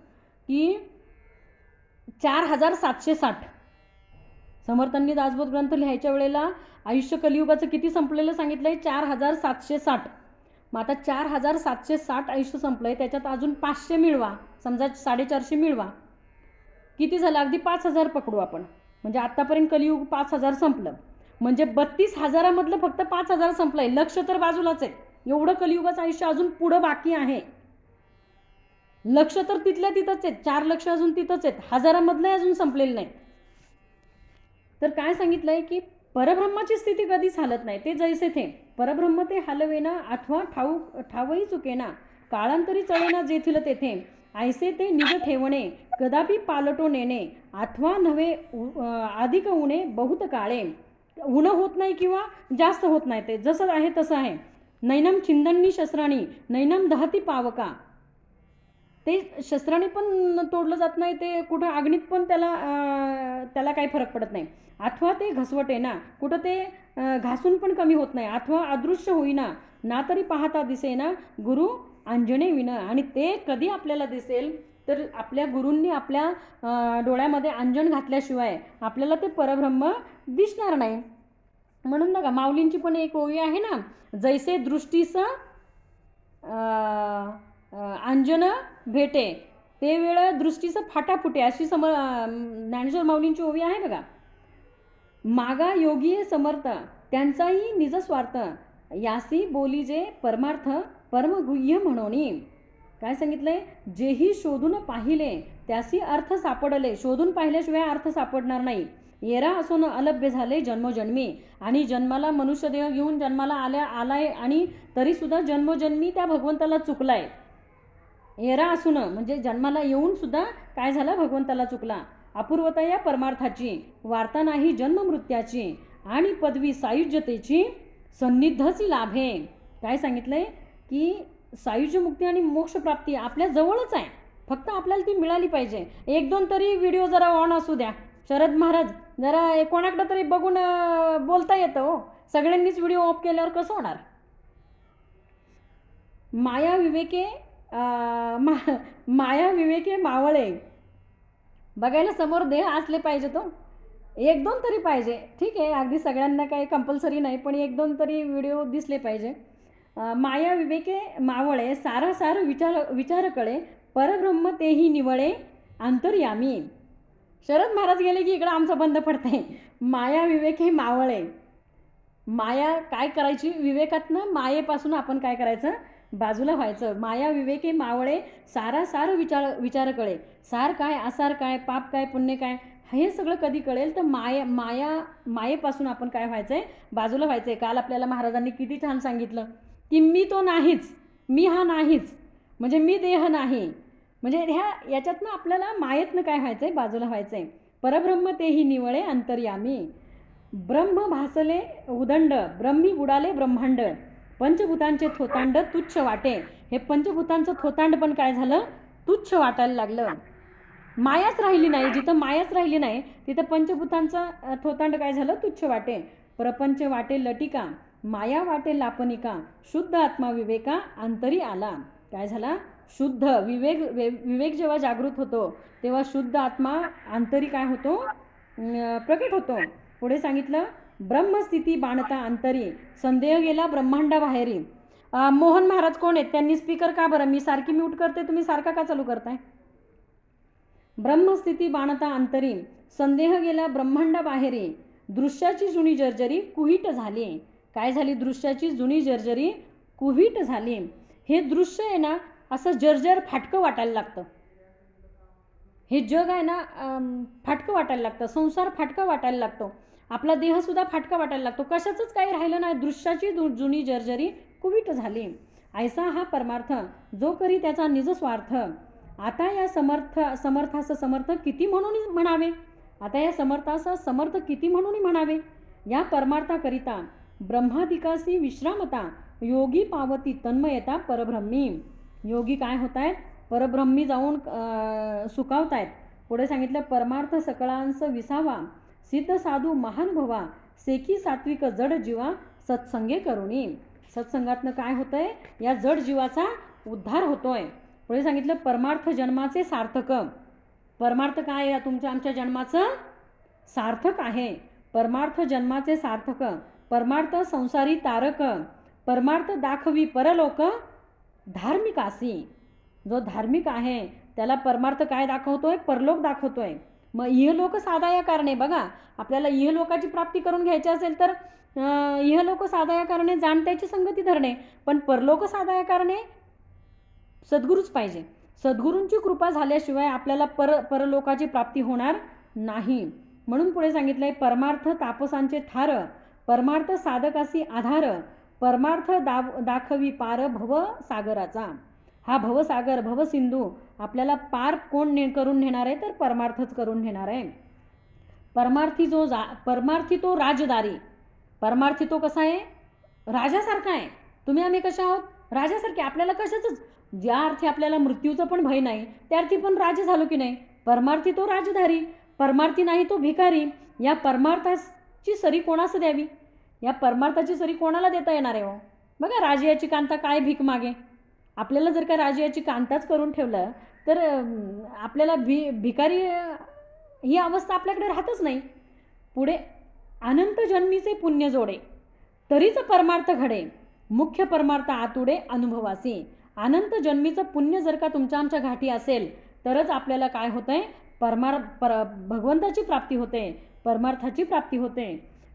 की 4,760. समर्थांनी दासबोध ग्रंथ लिहायच्या वेळेला आयुष्य कलियुगाचं किती संपलेलं सांगितलंय, 4,760. मग आता 4,760 आयुष्य संपलंय, त्याच्यात अजून 500 मिळवा, समजा 450 मिळवा, किती झालं, अगदी 5,000 पकडू आपण. म्हणजे आत्तापर्यंत कलियुग 5,000 संपलं, म्हणजे 32,000मधलं फक्त 5,000 संपलंय. लक्ष तर बाजूलाच आहे, एवढं कलियुगाचं आयुष्य अजून पुढं बाकी आहे. लक्ष तर तिथल्या तिथंच आहेत, 4 लक्ष अजून तिथंच आहेत, 1,000मधलं अजून संपलेलं नाही. तर काय सांगितलंय की परब्रह्माची स्थिती कधीच हालत नाही, ते जैसे थे. परब्रह्म ते हालवेना, अथवा ठावही चुकेना, काळांतरी चळेना जेथील तेथे. ऐसे ते निज ठेवणे, कदापि पालटो नेणे. अथवा नव्हे अधिक उणे बहुत काळे. उणं होत नाही किंवा जास्त होत नाही, ते जसं आहे तसं आहे. नैनम छिंदन्नी शस्त्राणी, नैनम दहती पावका. ते शस्त्राने पण तोडलं जात नाही, ते कुठं अग्नीत पण त्याला काही फरक पडत नाही. अथवा ते घसवटे ना, कुठं ते घासून पण कमी होत नाही. अथवा अदृश्य होईना, ना तरी पाहता दिसेना गुरु अंजने विना. आणि ते कधी आपल्याला दिसेल तर आपल्या गुरूंनी आपल्या डोळ्यामध्ये अंजन घातल्याशिवाय आपल्याला ते परब्रह्म दिसणार नाही. म्हणून बघा माऊलींची पण एक ओवी आहे ना, जैसे दृष्टीस अंजन भेटे ते वेळ दृष्टीचं फाटाफुटे, अशी ज्ञानेश्वर माऊलींची ओवी आहे बघा. मागा योगी समर्थ, त्यांचाही निज स्वार्थ, यासी बोली जे परमार्थ परमगुह्य म्हणोनी. काय सांगितलंय, जेही शोधून पाहिले त्यासी अर्थ सापडले. शोधून पाहिल्याशिवाय अर्थ सापडणार नाही. येरा असून अलभ्य झाले जन्मोजन्मी. आणि जन्माला मनुष्यदेह घेऊन जन्माला आलाय आणि तरीसुद्धा जन्मोजन्मी त्या भगवंताला चुकलाय. येरा असून म्हणजे जन्माला येऊन सुद्धा काय झालं, भगवंताला चुकला. अपूर्वता या परमार्थाची, वार्ता नाही जन्ममृत्याची, आणि पदवी सायुज्यतेची सन्निधची लाभे. काय सांगितलंय की सायुज्य मुक्ती आणि मोक्ष प्राप्ती आपल्या जवळच आहे, फक्त आपल्याला ती मिळाली पाहिजे. 1-2 तरी व्हिडिओ जरा ऑन असू द्या. शरद महाराज जरा कोणाकडं तरी बघून बोलता येतं हो, सगळ्यांनीच व्हिडिओ ऑफ केल्यावर कसं होणार. माया विवेके मावळे, बघायला समोर देह असले पाहिजे तो, एक दोन तरी पाहिजे. ठीक आहे, अगदी सगळ्यांना काही कंपल्सरी नाही, पण एक दोन तरी व्हिडिओ दिसले पाहिजे. माया विवेके मावळे सारासार विचार कळे, परब्रह्म तेही निवळे अंतर्यामी. शरद महाराज गेले की इकडं आमचं बंद पडतंय. माया विवेके मावळे, माया काय करायची, विवेकातनं मायेपासून आपण काय करायचं, बाजूला व्हायचं. माया विवेके मावळे सारासार विचार कळे. सार काय, असार काय, पाप काय, पुण्य काय, हे सगळं कधी कळेल तर मायेपासून आपण काय व्हायचंय, बाजूला व्हायचंय. काल आपल्याला महाराजांनी किती छान सांगितलं की मी तो नाहीच, मी हा नाहीच, म्हणजे मी देह नाही. म्हणजे याच्यातनं आपल्याला मायेतनं काय व्हायचंय, बाजूला व्हायचंय. परब्रह्म तेही निवळे अंतर्यामी. ब्रह्म भासले उदंड, ब्रह्मी बुडाले ब्रह्मांड, पंचभूतांचे थोतांड तुच्छ वाटे. हे पंचभूतांचं थोतांड पण काय झालं, तुच्छ वाटायला लागलं. मायाच राहिली नाही. जिथं मायाच राहिली नाही तिथं पंचभूतांचं थोतांड काय झालं, तुच्छ वाटे. प्रपंच वाटे लटिका, माया वाटे लापनिका, शुद्ध आत्मा विवेका अंतरी आला. काय झाला, शुद्ध विवेक जेव्हा जागृत होतो तेव्हा शुद्ध आत्मा अंतरी काय होतो, प्रकट होतो. पुढे सांगितलं, ब्रह्मस्थिती बाणता अंतरी, संदेह गेला ब्रह्मांडा बाहेरी. मोहन महाराज कोण आहेत, त्यांनी स्पीकर का बरं, मी सारखी म्यूट करते, तुम्ही सारखा का चालू करताय. ब्रह्मस्थिती बाणता अंतरी, संदेह गेला ब्रह्मांडा बाहेरी, दृश्याची जुनी जर्जरी कुहीट झाली. काय झाली, दृश्याची जुनी जर्जरी कुहीट झाली. हे दृश्य आहे ना असं जर्जर फाटकं वाटायला लागतं. हे जग आहे ना फाटकं वाटायला लागतं, संसार फाटका वाटायला लागतो, आपला देहसुद्धा फाटका वाटायला लागतो. कशाचंच काही राहिलं नाही, दृश्याची जुनी जर्जरी कुवीट झाली. ऐसा हा परमार्थ जो करी त्याचा निज स्वार्थ, आता या समर्थास समर्थ किती म्हणून म्हणावे, आता या समर्थास समर्थ किती म्हणून म्हणावे. या परमार्थाकरिता ब्रह्मादिकासी विश्रामता, योगी पावती तन्मयता परब्रह्मी. योगी काय होत आहेत, परब्रह्मी जाऊन सुखावतायत. पुढे सांगितलं, परमार्थ सकळांस विसावा, सिद्ध साधू महान भवा, सेकी सात्विक जड जीवा सत्संगे करुणी. सत्संगातनं काय होतंय, या जड जीवाचा उद्धार होतोय. पुढे सांगितलं, परमार्थ जन्माचे सार्थक. परमार्थ काय आहे, तुमच्या आमच्या जन्माचं सार्थक आहे. परमार्थ जन्माचे सार्थक, परमार्थ संसारी तारक, परमार्थ दाखवी परलोक धार्मिकासी. जो धार्मिक आहे त्याला परमार्थ काय दाखवतोय, परलोक दाखवतोय. मग इहलोक साधाया कारणे, बघा आपल्याला इहलोकाची प्राप्ती करून घ्यायची असेल तर इहलोक साधाया कारणे जाणत्याची संगती धरणे, पण परलोक साधाया कारणे सद्गुरूच पाहिजे. सद्गुरूंची कृपा झाल्याशिवाय आपल्याला परलोकाची प्राप्ती होणार नाही. म्हणून पुढे सांगितलंय, परमार्थ तापसांचे थार, परमार्थ साधकासी आधार, परमार्थ दाखवी पार भवसागराचा. हा भवसागर भवसिंधू आपल्याला पार कोण करून नेणार आहे, तर परमार्थच करून नेणार आहे. परमार्थी तो राजदारी. परमार्थी तो कसा आहे, राजासारखा आहे. तुम्ही आम्ही कशा आहोत, राजासारखे. आपल्याला कशाच, ज्या अर्थी आपल्याला मृत्यूचं पण भय नाही त्या अर्थी पण राजा झालो की नाही. परमार्थी तो राजधारी, परमार्थी नाही तो भिकारी. या परमार्थाची सरी कोणास द्यावी, या परमार्थाची सरी कोणाला देता येणार आहे हो. बघा, राजयाची कांता काय भीक मागे. आपल्याला जर का राजयाची कांताच करून ठेवलं तर आपल्याला भिकारी ही अवस्था आपल्याकडे राहतच नाही. पुढे, अनंत जन्मीचे पुण्य जोडे तरीच परमार्थ घडे, मुख्य परमार्थ आतुडे अनुभवासी. अनंत जन्मीचं पुण्य जर का तुमच्या आमच्या घाटी असेल तरच आपल्याला काय होतंय, भगवंताची प्राप्ती होते, परमार्थाची प्राप्ती होते.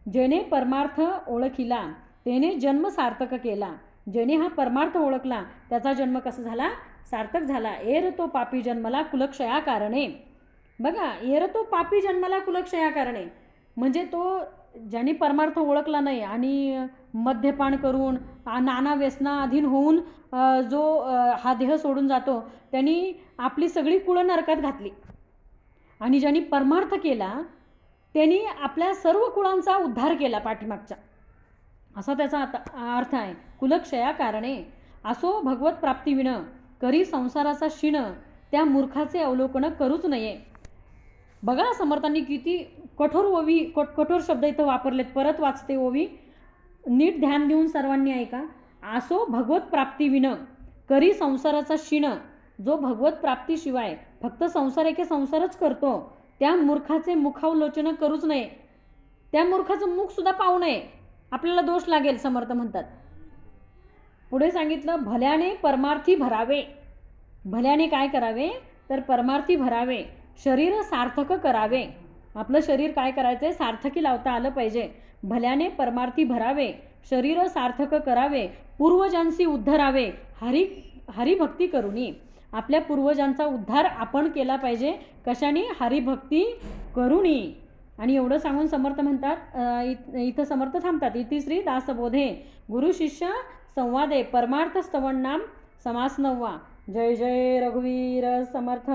जेणे परमार्थ ओळखिला तेने जन्म सार्थक केला. जेणे हा परमार्थ ओळखला त्याचा जन्म कसा झाला, सार्थक झाला. एर तो पापी जन्मला कुलक्षया कारणे. बघा, एर तो पापी जन्मला कुलक्षया कारणे म्हणजे तो ज्यांनी परमार्थ ओळखला नाही आणि मद्यपान करून नाना व्यसनाधीन होऊन जो हा देह सोडून जातो त्यांनी आपली सगळी कुळं नरकात घातली. आणि ज्यांनी परमार्थ केला त्यांनी आपल्या सर्व कुळांचा उद्धार केला पाठीमागचा, असा त्याचा अर्थ आहे. कुलक्षया कारणे असो भगवत प्राप्तीविण, करी संसाराचा क्षीण, त्या मूर्खाचे अवलोकन करूच नये. बघा, समर्थांनी किती कठोर शब्द इथं वापरलेत. परत वाचते ओवी, नीट ध्यान देऊन सर्वांनी ऐका. असो भगवत प्राप्तीविण, करी संसाराचा क्षीण, जो भगवत प्राप्तीशिवाय फक्त संसार एके संसारच करतो त्या मूर्खाचे मुखावलोचन करूच नये. त्या मूर्खाचं मुख सुद्धा पाहू नये, आपल्याला दोष लागेल समर्थ म्हणतात. पुढे सांगितलं भल्याने परमार्थी भरावे. भल्याने काय करावे तर परमार्थी भरावे, शरीर सार्थक करावे. आपलं शरीर काय करायचंय सार्थकी लावता आलं पाहिजे. भल्याने परमार्थी भरावे, शरीर सार्थक करावे, पूर्वजांशी उद्धरावे. हरिभक्ती करुनी. आपल्या पूर्वजांचा उद्धार आपण केला पाहिजे. कशाने? हरिभक्ती करुनी. आणि एवढं सांगून समर्थ म्हणतात इथं समर्थ थांबतात. इति श्री दासबोधे गुरु शिष्य संवादे परमार्थ स्तवन नाम समास 9. जय जय रघुवीर समर्थ.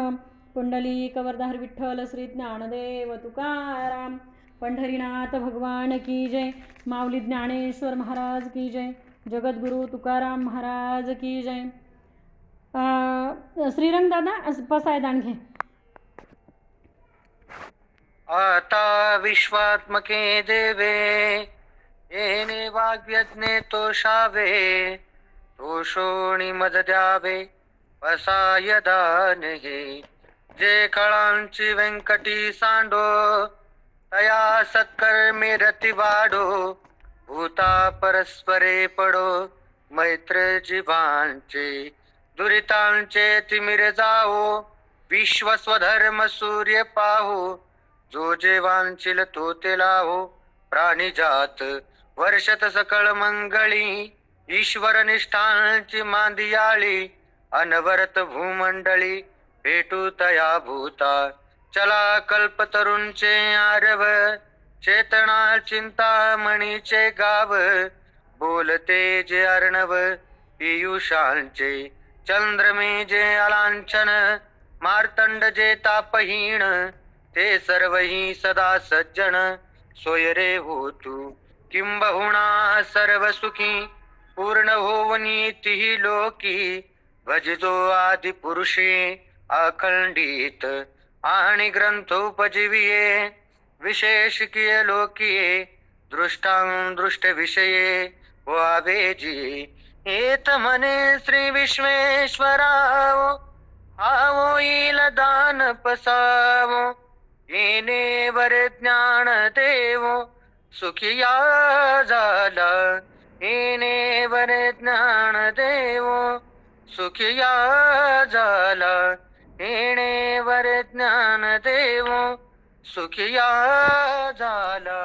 पुंडलिक वरदाहर विठ्ठल श्री ज्ञानदेव तुकाराम. पंढरीनाथ भगवान की जय. माऊली ज्ञानेश्वर महाराज की जय. जगद्गुरु तुकाराम महाराज की जय. श्रीरंग दादा पसाय दान घे. आता विश्वात्मके देवे येणे वाग्यज्ञे तोषावे. तोषोणी मद द्यावे पसाय दान हे. जे कळांची व्यंकटी सांडो तया सत्कर्मे रती वाढो. भूता परस्परे पडो मैत्र जीवांचे. दुरितांचे तिमिर जाओ विश्व स्वधर्म सूर्य पाहो. जो जे वांचिल तो ते लाहो. प्राणी जात वर्षत सकळ मंगळी. ईश्वर निष्ठांची मांदियाळी. अनवरत भूमंडळी भेटू तया भूता. चला कल्पतरूंचे आरव. चेतना चिंतामणीचे गाव. बोलते जे अर्णव पियुषांचे. चंद्रमे जे अलांछन. मार्तंड जे तापहीन. ते सर्वही सदा सज्जन. सोय रे होतु किंबहुना सर्व सुखी. पूर्ण होवनी तिही लोकी. भजितो आदि पुरुषे अखंडित. आणि ग्रंथोपजीविये विशेष किय लोकिये. दृष्टां दृष्ट विषये व्हावे जी. हेत म्हणे श्री विश्वेश्वरावो. आवो येईल दान पसावो. येणे वर ज्ञान देवो सुखिया झाला. येणे वर ज्ञान देवो सुखिया झाला. येणे वर ज्ञान देवो सुखिया झाला.